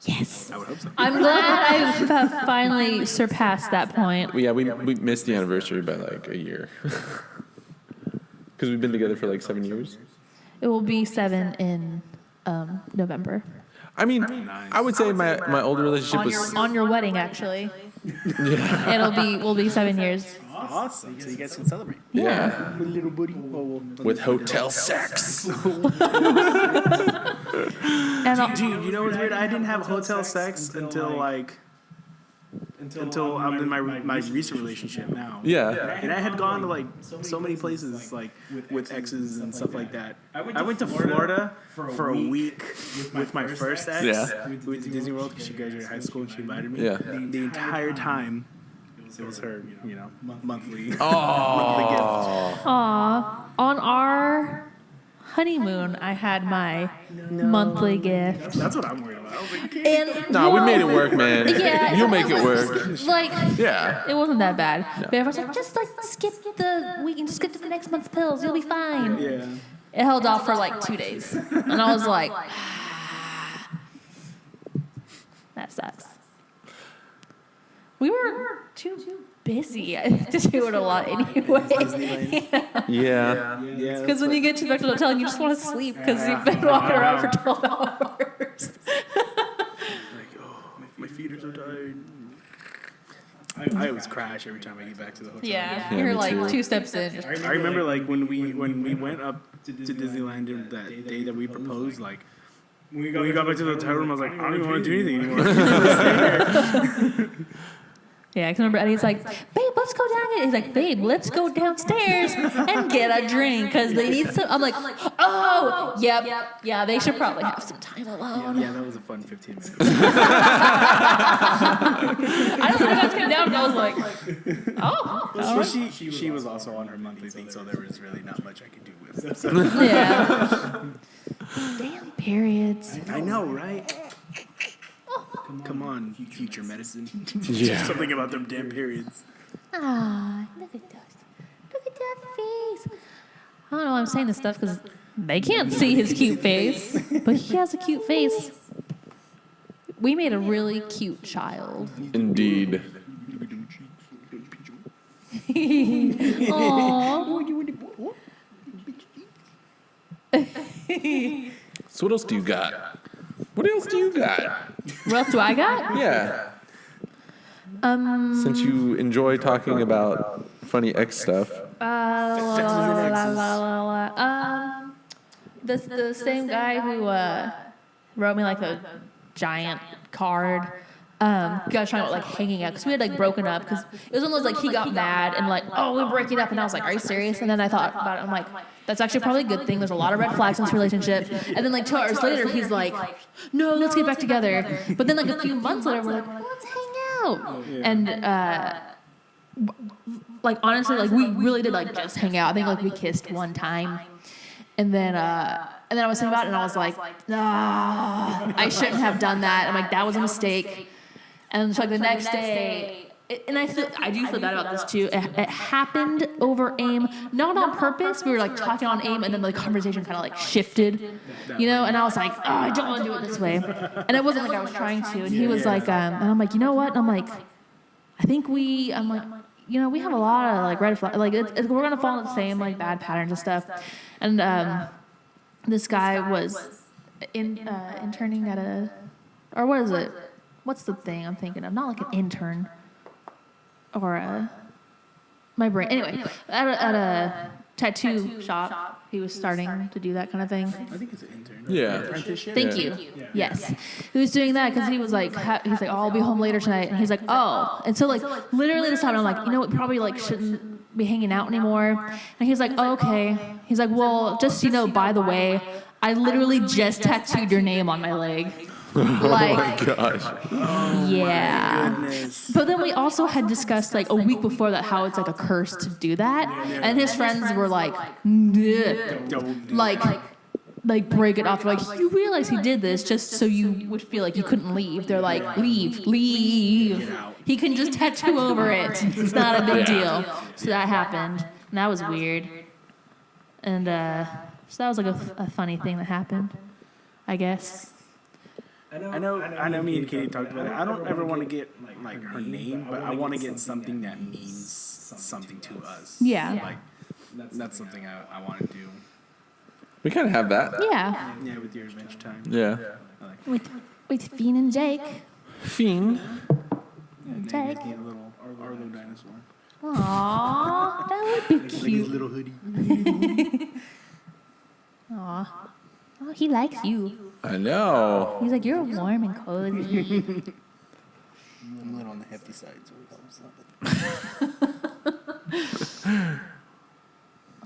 Yes. I would hope so. I'm glad I've finally surpassed that point. Yeah, we missed the anniversary by like a year. Because we've been together for like 7 years. It will be 7 in November. I mean, I would say my older relationship was... On your wedding, actually. Yeah. We'll be 7 years. Awesome. So you guys can celebrate. Yeah. With little buddy. With hotel sex. And Dude, you know what's weird? I didn't have hotel sex until I'm in my recent relationship now. Yeah. And I had gone to like so many places like with exes and stuff like that. I went to Florida for a week with my first ex. Yeah. We went to Disney World because she graduated high school and she invited me. Yeah. The entire time, it was her, monthly gift. aw, on our honeymoon, I had my monthly gift. That's what I'm worried about. I was like, And No, we made it work, man. Yeah, You'll it make it wasn't- work. Like, Yeah. it wasn't that bad. But everyone's like, just like skip the week and just skip to the next month's pills. You'll be fine. yeah. It held off for like 2 days, and I was like, that sucks. We were too busy to do it a lot anyway. Yeah. Yeah. Because when you get to back to the hotel, you just want to sleep because you've been walking around for 12 hours. Like, my feet are so tired. I always crash every time I get back to the hotel. Yeah, Yeah, you're me like too. 2 steps in. I remember like when we went up to Disneyland that day that we proposed, like when we got back to the hotel room, I was like, I don't even want to do anything anymore. Yeah, because remember Eddie's like, babe, let's go down. He's like, babe, let's go downstairs and get a drink because they need some. I'm like, oh, yep, yeah, they should probably have some time alone. Yeah, that was a fun 15 minutes. I just came down and I was like, oh, Well, she was also on her monthly thing, so there was really not much I could do with it. So. yeah. Damn periods. I know, right? Come on, future medicine. Yeah. Something about them damn periods. Ah, look at those. Look at that face. I don't know why I'm saying this stuff because they can't see his cute face, but he has a cute face. We made a really cute child. Indeed. Aww. So what else do you got? What else do you got? What else do I got? Yeah. Since you enjoy talking about funny X stuff. The same guy who wrote me like a giant card. Got trying to like hanging out because we had like broken up because it was almost like he got mad and like, oh, we're breaking up, and I was like, are you serious? And then I thought about it. I'm like, that's actually probably a good thing. There's a lot of red flags in this relationship. And then like 2 hours later, he's like, no, let's get back together. But then like a few months later, we're like, let's hang out. And like honestly, like we really did like just hang out. I think like we kissed one time. And then I was thinking about it, and I was like, I shouldn't have done that. I'm like, that was a mistake. And so like the next day, and I do feel bad about this too. It happened over AIM, not on purpose. We were like talking on AIM, and then the conversation kind of like shifted, you know. And I was like, oh, I don't want to do it this way. And it wasn't like I was trying to. And he was like, and I'm like, you know what? And I'm like, I'm like, you know, we have a lot of like red flags. Like we're gonna fall into the same like bad patterns and stuff. And this guy was. interning at a, or what is it? What's the thing I'm thinking of? Not like an intern or a, my brain. Anyway, at a tattoo shop, he was starting to do that kind of thing. I think it's an intern. Yeah. Apprenticeship. Thank you. Yes. He was doing that because he was like, he's like, oh, I'll be home later tonight. And he's like, oh. And so like, literally this time I'm like, you know what, probably like shouldn't be hanging out anymore. And he's like, oh, okay. He's like, well, just, you know, by the way, I literally just tattooed your name on my leg. Like, Oh my gosh. yeah. Goodness. But then we also had discussed like a week before that how it's like a curse to do that. And his friends were like, "Bleh." Don't do like break it off. Like, you realize he did this just so you would feel like you couldn't leave. They're like, leave. Get out. He can just tattoo over it. It's not a big deal. So that happened. And that was weird. And so that was like a funny thing that happened, I guess. I know. Me and Katie talked about it. I don't ever want to get like her name, but I want to get something that means something to us. Yeah. Like that's something I want to do. We kind of have that. Yeah. Yeah, with your adventure time. Yeah. With Fiend and Jake. Fiend. Jake. Get a little Arlo dinosaur. Aww, that would be Like his cute. little hoodie. Aww. Oh, he likes you. I know. He's like, you're warm and cozy. I'm a little on the hefty side, so it helps.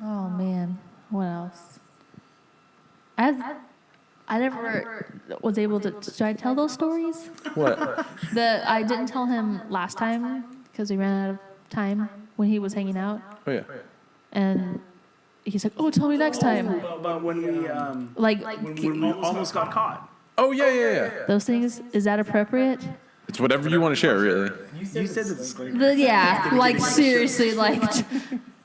Oh man, what else? I never was able to. Should I tell those stories? What? I didn't tell him last time because we ran out of time when he was hanging out, Oh yeah. and he's like, "Oh, tell me next time." But when we Like when we almost got caught. Oh yeah. those things. Is that appropriate? It's whatever you want to share, really. You said the disclaimer. Yeah, like seriously, like.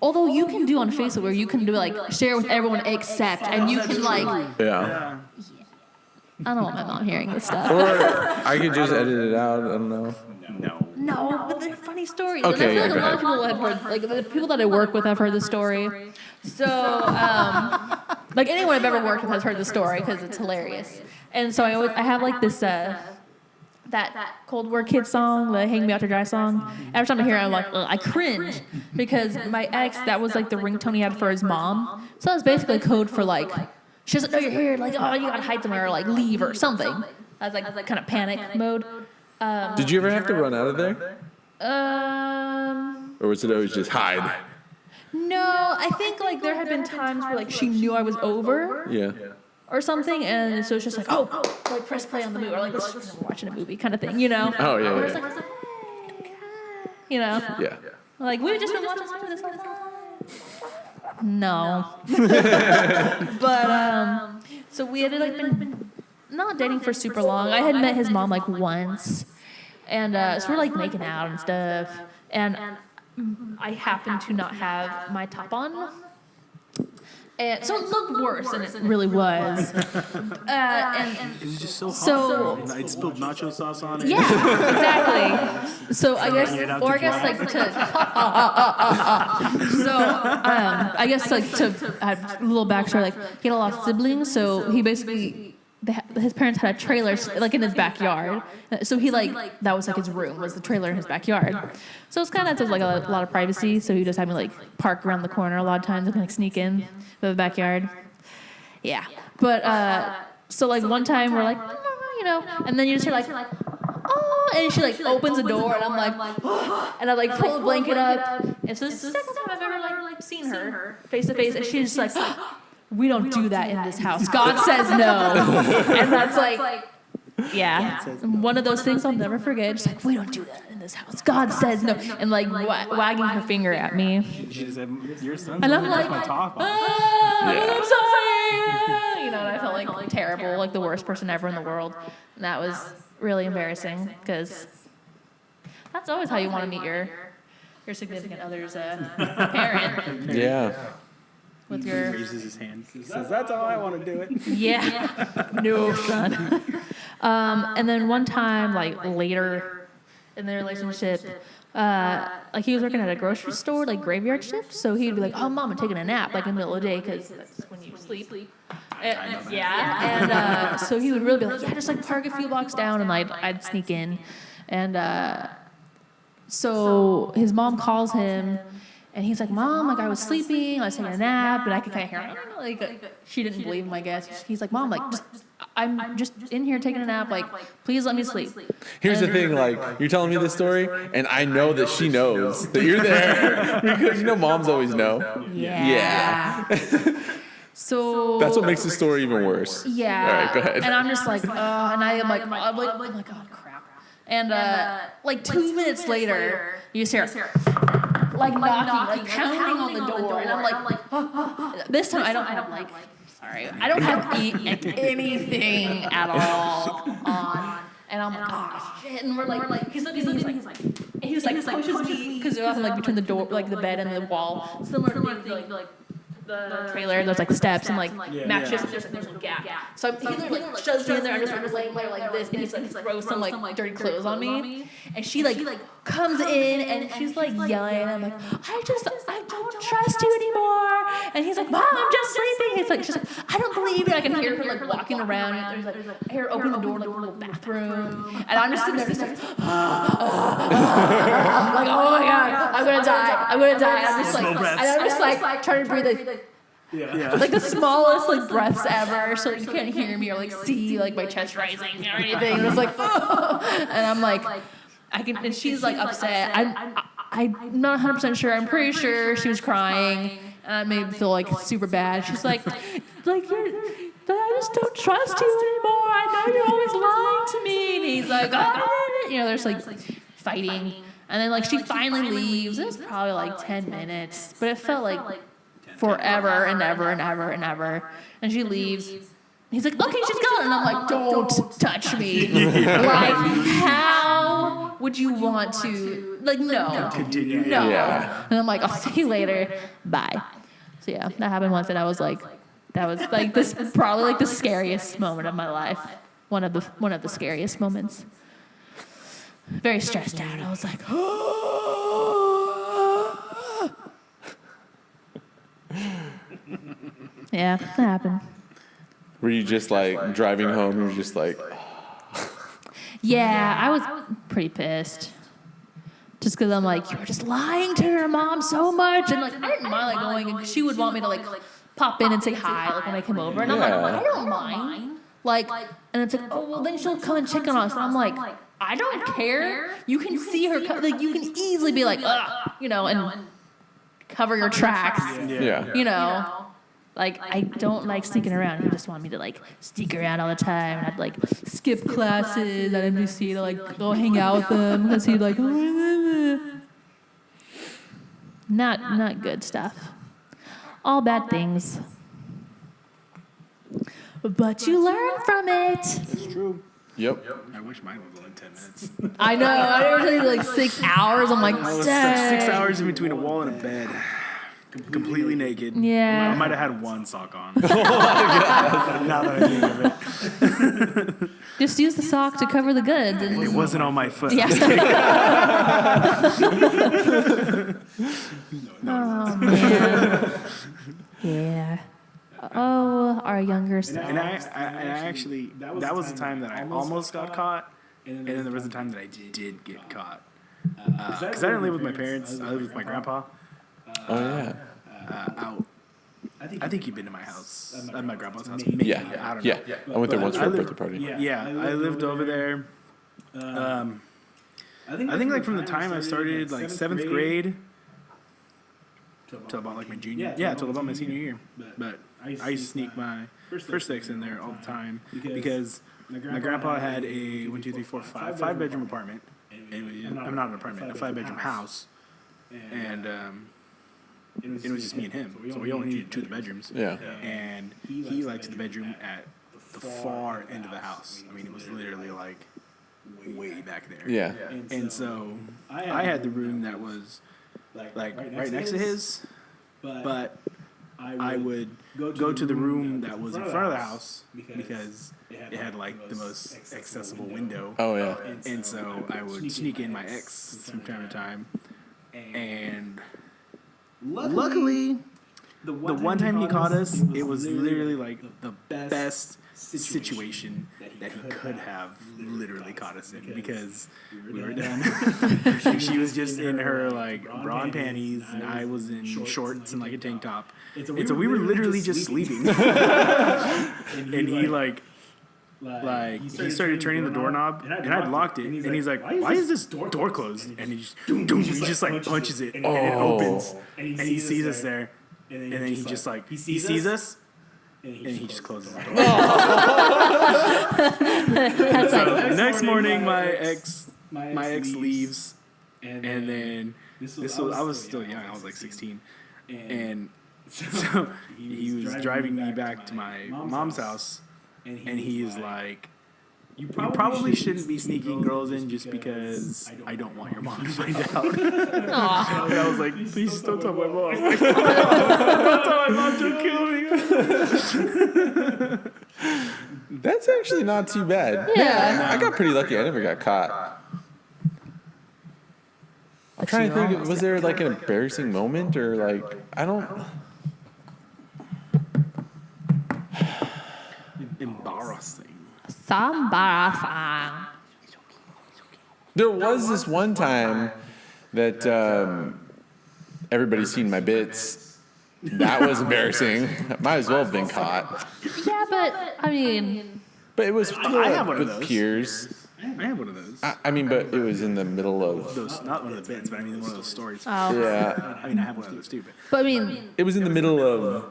Although you can do on Facebook where you can do like share with everyone except, and you can like. Yeah. I don't want my mom hearing this stuff. Or I could just edit it out. I don't know. No. No, but they're funny stories. Okay, and I feel yeah, like a lot of people have heard, like the people that I work with have heard the story. So, like anyone I've ever worked with has heard the story because it's hilarious. And so I have like this, that Cold War Kids song, the Hang Me Out to Dry song. Every time I hear it, I'm like, ugh, I cringe because my ex, that was like the ringtone he had for his mom. So that was basically code for like, she doesn't know you're here, like, oh, you gotta hide somewhere or like leave or something. I was like kind of panic mode. Did you ever have to run out of there? Or was it always just hide? No, I think like there had been times where like she knew I was over Yeah. or something, and so it's just like, oh, like press play on the movie, or like let's just watching a movie kind of thing, you know? Oh yeah. Or it's Yeah. like, you know, Yeah. like we've just been watching this movie this whole time. No, but so we had like been not dating for super long. I had met his mom like once, and so we're like making out and stuff, and I happened to not have my top on. And so it looked worse than it really was. And It was just so hot. So- I spilled nacho sauce on it. yeah, exactly. So I guess, it out or to I guess dry. like to, so I guess like to add a little backstory, like he had a lot of siblings, so he basically. His parents had a trailer like in his backyard, so he like that was like his room was the trailer in his backyard. So it's kind of like a lot of privacy. So he just had me like park around the corner a lot of times and like sneak in to the backyard. Yeah, but so like one time we're like, you know, and then you just hear like, oh, and she like opens the door and I'm like, and I like pull the blanket up, and so this is the second time I've ever like seen her face to face, and she's just like. We don't do that in this house. God says no. And that's like, yeah. One of those things I'll never forget. Just like, we don't do that in this house. God says no. And like wagging her finger at me. She just said, your son's And I'm gonna like, take my top off. I'm sorry. You know, and I felt like terrible, like the worst person ever in the world. And that was really embarrassing because that's always how you want to meet your significant other's parent. Yeah. With He your raises his hand. He says, that's how I want to do it. yeah, no son. And then one time, like later in their relationship. Like he was working at a grocery store, like graveyard shift. So he'd be like, "Oh, mom, I'm taking a nap," like in the middle of the day, because that's when you sleep. And so he would really be like, "Yeah, just like park a few blocks down," and I'd sneak in, and so his mom calls him. And he's like, "Mom, like I was sleeping, I was taking a nap, and I could kind of hear him." Like she didn't believe him, I guess. He's like, "Mom, like I'm just in here taking a nap. Like please let me sleep." Here's the thing, like you're telling me this story, and I know that she knows that you're there because you know moms always know. Yeah. So that's what makes the story even worse. Yeah. All right, go ahead. And I'm just like, and I'm like, oh crap. And like 2 minutes later, you just hear. Like knocking, like pounding on the door, and I'm like, this time I don't have like, sorry, I don't have anything at all on, and I'm like, oh shit, and we're like, he's looking, and he was like pushes me because it wasn't like between the door, like the bed and the wall, similar to like the trailer. There's like steps and like matches. There's a gap. So he literally like shoves me in there. I'm just laying there like this, and he's like throws some like dirty clothes on me, and she like comes in and she's like yelling. And I'm like, I don't trust you anymore. And he's like, "Mom, I'm just sleeping." It's like she's like, "I don't believe you." I can hear her like walking around. And there's like I hear her open the door to like the little bathroom, and I'm just sitting there just like, like, oh my god, I'm gonna die. I'm just like trying to breathe like the smallest like breaths ever, so you can't hear me or like see like my chest rising or anything. And it's like, and I'm like, I can, and she's like upset. I'm not 100% sure. I'm pretty sure she was crying, and it made me feel like super bad. She's like I just don't trust you anymore. I know you're always lying to me. And he's like, there's like fighting, and then like she finally leaves. It was probably like 10 minutes, but it felt like forever and ever and ever and ever. And she leaves. He's like, "Okay, she's gone." And I'm like, "Don't touch me." Like, how would you want to? Like, no. Continue. No. Yeah. And I'm like, "I'll see you later. Bye." So yeah, that happened once, and I was like, that was like this probably like the scariest moment of my life. One of the scariest moments. Very stressed out. I was like, yeah, that happened. Were you just like driving home? You were just like, Yeah, I was pretty pissed. Just because I'm like, "You're just lying to your mom so much," and like I didn't mind like going, and she would want me to like pop in and say hi like when I came over, and I'm like, I don't mind. Like, and it's like, "Oh well, then she'll come and check on us," and I'm like, I don't care. You can see her, like you can easily be like, "Ugh," and cover your tracks. yeah. Like, I don't like sneaking around. He just wanted me to, like, sneak around all the time. And I'd, like, skip classes at MDC to, like, go hang out with him. Because he'd, like, not good stuff. All bad things. But you learn from it. It's true. Yep. I wish mine was only 10 minutes. I know. I usually like 6 hours. I'm like, I was dang. 6 hours in between a wall and a bed. Completely naked. Yeah. I might have had one sock on. Now that I think of it. Just use the sock to cover the goods. And It wasn't on my foot. yeah. Oh, man. Yeah. Oh, our younger selves. And I actually, that was the time that I almost got caught. And then there was the time that I did get caught. Because I didn't live with my parents. I lived with my grandpa. Oh yeah. Out. I think you've been to my house, at my grandpa's house. Maybe. Yeah. I don't know. Yeah. I went there once for a birthday party. Yeah, I lived over there. I think like from the time I started like 7th grade till about like my junior. Yeah, till about my senior year. But I used to sneak my first sex in there all the time because my grandpa had a 5-bedroom apartment. I'm not an apartment, a 5-bedroom house, and it was just me and him. So we only needed 2 of the bedrooms. Yeah. And he liked the bedroom at the far end of the house. I mean, it was literally like way back there. Yeah. And so I had the room that was like right next to his, but I would go to the room that was in front of the house because it had like the most accessible window. Oh yeah. And so I would sneak in my ex from time to time. And luckily, the one time he caught us, it was literally like the best situation that he could have literally caught us in because we were done. She was just in her like bra and panties, and I was in shorts and like a tank top. And so we were literally just sleeping. And he he started turning the doorknob, and I'd locked it, and he's like, "Why is this door closed?" And he just like punches it, and it opens, and he sees us there, and then he just like he sees us, and he just closes the door. So next morning, my ex leaves, and then I was still young, I was like 16, and so he was driving me back to my mom's house. And he is like, you probably shouldn't be sneaking girls in just because I don't want your mom to find out. And I was like, please don't tell my mom. Don't tell my mom, she'll kill me. That's actually not too bad. Yeah. I got pretty lucky. I never got caught. I'm trying to think. Was there like an embarrassing moment or like I don't. Embarrassing. Sambarasang. There was this one time that everybody's seen my bits. That was embarrassing. Might as well have been caught. Yeah, but I mean, But it was I have one of with those. peers. I have one of those. I mean, but it was in the middle of. Not one of the bits, but I mean one of those stories. oh, Yeah, I mean, I have one of those too. but I mean, it was in the middle of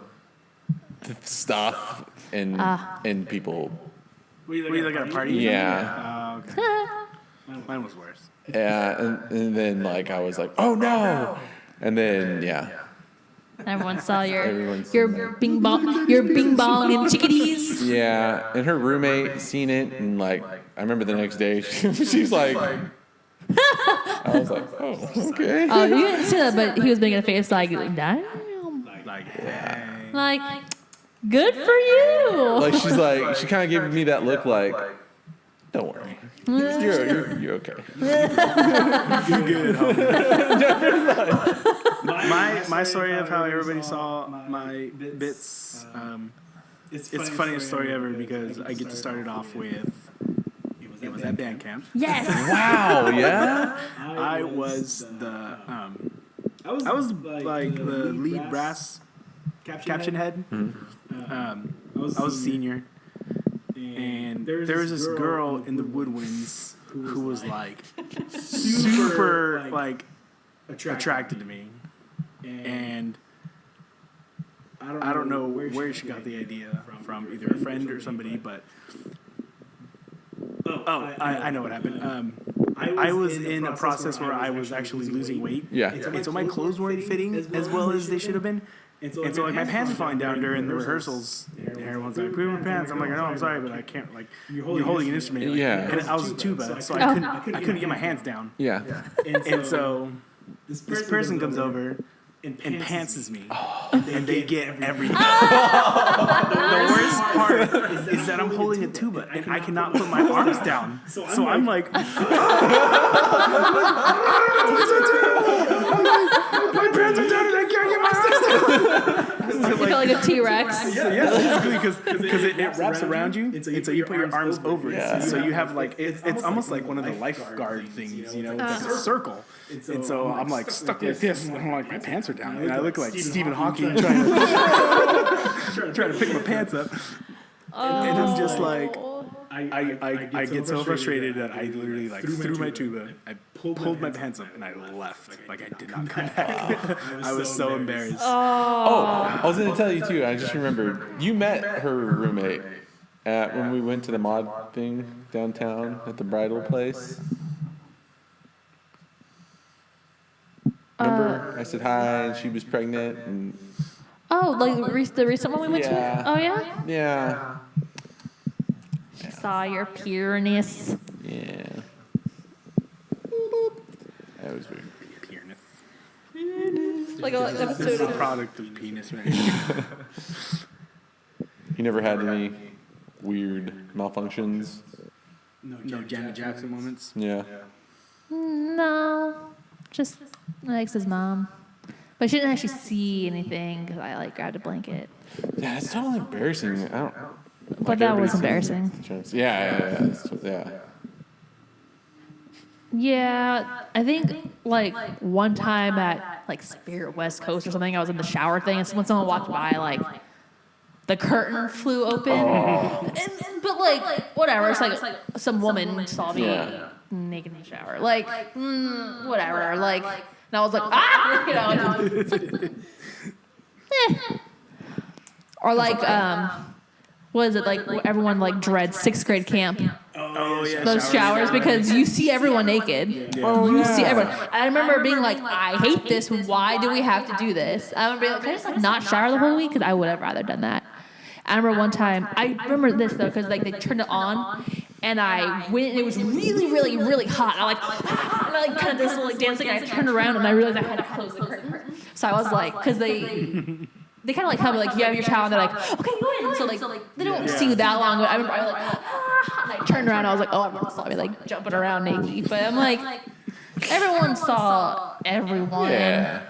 stuff and people. Were you like at a party? Yeah. Oh, okay. Mine was worse. Yeah, and then like I was like, oh no, and then yeah. everyone saw your Everyone's bing bong and chickadees. Yeah, and her roommate seen it, and like I remember the next day, she's like, I was like, oh, okay. Oh, you didn't see that, but he was making a face like, damn, Like, hey. like, good for you. Like she kind of gave me that look, like, don't worry, you're okay. You're good, homie. my story of how everybody saw my bits, it's the funniest story ever because I get to start it off with, it was at band camp. Yes. Wow, yeah. I was like the lead brass caption head. I was a senior, and there was this girl in the woodwinds who was like super like attracted to me, and I don't know where she got the idea from, either a friend or somebody, but I know what happened. I was in a process where I was actually losing weight. Yeah. And so my clothes weren't fitting as well as they should have been. And so like my pants were falling down during the rehearsals. And everyone's like, "Put my pants." I'm like, "No, I'm sorry, but I can't." Like, you're holding an instrument. Like, Yeah. And I was a tuba, so I couldn't get my hands down. Yeah. And so this person comes over and pantses me, and they get everything. The worst part is that I'm holding a tuba and I cannot put my arms down. So I'm like, my pants are down and I can't get my arms down. You feel like a T-Rex. Yeah, basically because it wraps around you, and so you put your arms over it. Yeah. So you have like it's almost like one of the lifeguard things, you know, it's like a circle. And so I'm like stuck like this, and I'm like my pants are down, and I look like Stephen Hawking trying to pick my pants up, and I'm just like. I get so frustrated that I literally like threw my tuba, I pulled my pants up, and I left. Like I did not come back. I was so embarrassed. Oh, I was gonna tell you too. I just remembered you met her roommate when we went to the mod thing downtown at the bridal place. Remember, I said hi, and she was pregnant, and Oh, like the recent one we went Yeah. to? Oh, yeah? yeah, She saw your pureness. yeah. That was weird. Pureness. like a This is a product of penis, right? You never had any weird malfunctions? No Janet Jackson moments. Yeah. No, just my ex's mom. But she didn't actually see anything because I like grabbed a blanket. Yeah, it's totally embarrassing. I don't. But that was embarrassing. Yeah. Yeah, I think like one time at like Spirit West Coast or something, I was in the shower thing, and when someone walked by, like the curtain flew open, but like whatever. It's like some woman saw me naked in the shower, like whatever. Like, and I was like, ah, you know. It's like, or like what is it like? Everyone like dreads 6th grade camp. Oh yeah, Those showers because you see everyone naked. You see everyone. I remember being like, I hate this. Why do we have to do this? I remember being like, can I just like not shower the whole week? Because I would have rather done that. I remember one time. I remember this though because like they turned it on, and I went. And it was really, really, really hot. And I like kind of this like dancing. And I turned around and I realized I had to close the curtain. So I was like, because they kind of like have like you have your towel and they're like, okay, go in. So like they don't see you that long. But I remember I was like, and I turned around and I was like, oh, everyone saw me like jumping around naked. But I'm like, everyone saw everyone. Yeah.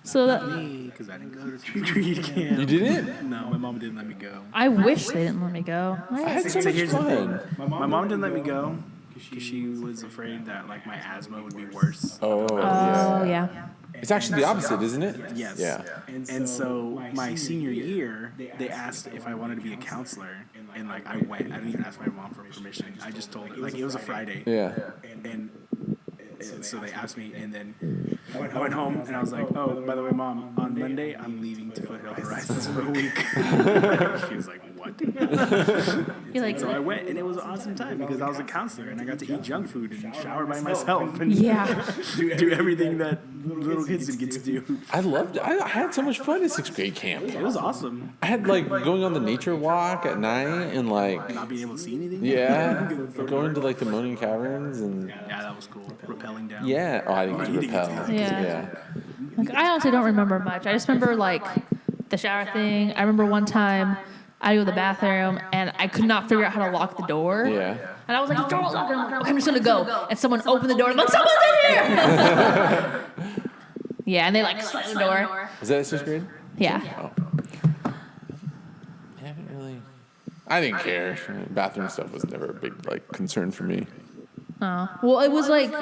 So that because I didn't go to 3rd grade camp. You didn't? No, my mom didn't let me go. I wish they didn't let me go. I had so much Here's the fun. thing. My mom didn't let me go because she was afraid that like my asthma would be worse. Oh, Oh yeah. It's actually the opposite, isn't it? Yes. Yeah. And so my senior year, they asked if I wanted to be a counselor, and like I went. I didn't even ask my mom for permission. I just told her. Like it was a Friday. Yeah. And so they asked me, and then I went home, and I was like, oh, by the way, Mom, on Monday I'm leaving to Foothill Horizons for a week. She was like, what? You're like, So I went, and it was an awesome time because I was a counselor, and I got to eat junk food and shower by myself and do everything that little kids didn't get to do. I loved it. I had so much fun at 6th grade camp. It was awesome. I had like going on the nature walk at night and like Not being able to see anything. going to like the Moaning Caverns and Yeah, that was cool. Rappelling down. yeah. Oh, I didn't get to rappel. Yeah. Like, I honestly don't remember much. I just remember like the shower thing. I remember one time I go to the bathroom and I could not figure out how to lock the door. Yeah. And I was like, the door won't lock. And I'm like, okay, I'm just gonna go. And someone opened the door. And I'm like, someone's in here. Yeah, and they like slammed the door. Was that at 6th grade? Yeah. Oh. I haven't really. I didn't care. Bathroom stuff was never a big like concern for me. Oh. Well, it was like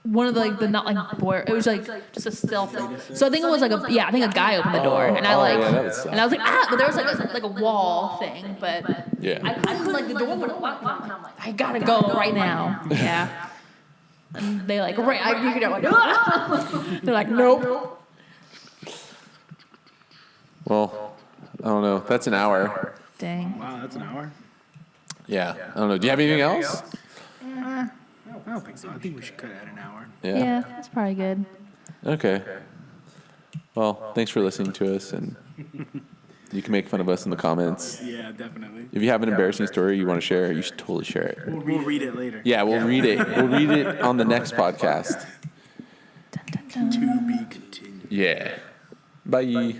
one of the like the not like boy. It was like just a stealth thing. So I think it was like I think a guy opened the door, and I like, and I was like but there was like a wall thing, but Yeah. I couldn't like the door wouldn't lock, and I'm like, I gotta go right now. Yeah. And they like I figured out like they're like nope. Well, I don't know. That's an hour. Dang. Wow, that's an hour. Yeah. I don't know. Do you have anything else? I don't think so. I think we should cut it at an hour. Yeah, that's probably good. Okay. Well, thanks for listening to us, and you can make fun of us in the comments. Yeah, definitely. If you have an embarrassing story you want to share, you should totally share it. We'll read it later. Yeah, we'll read it. We'll read it on the next podcast. To be continued. Yeah. Bye.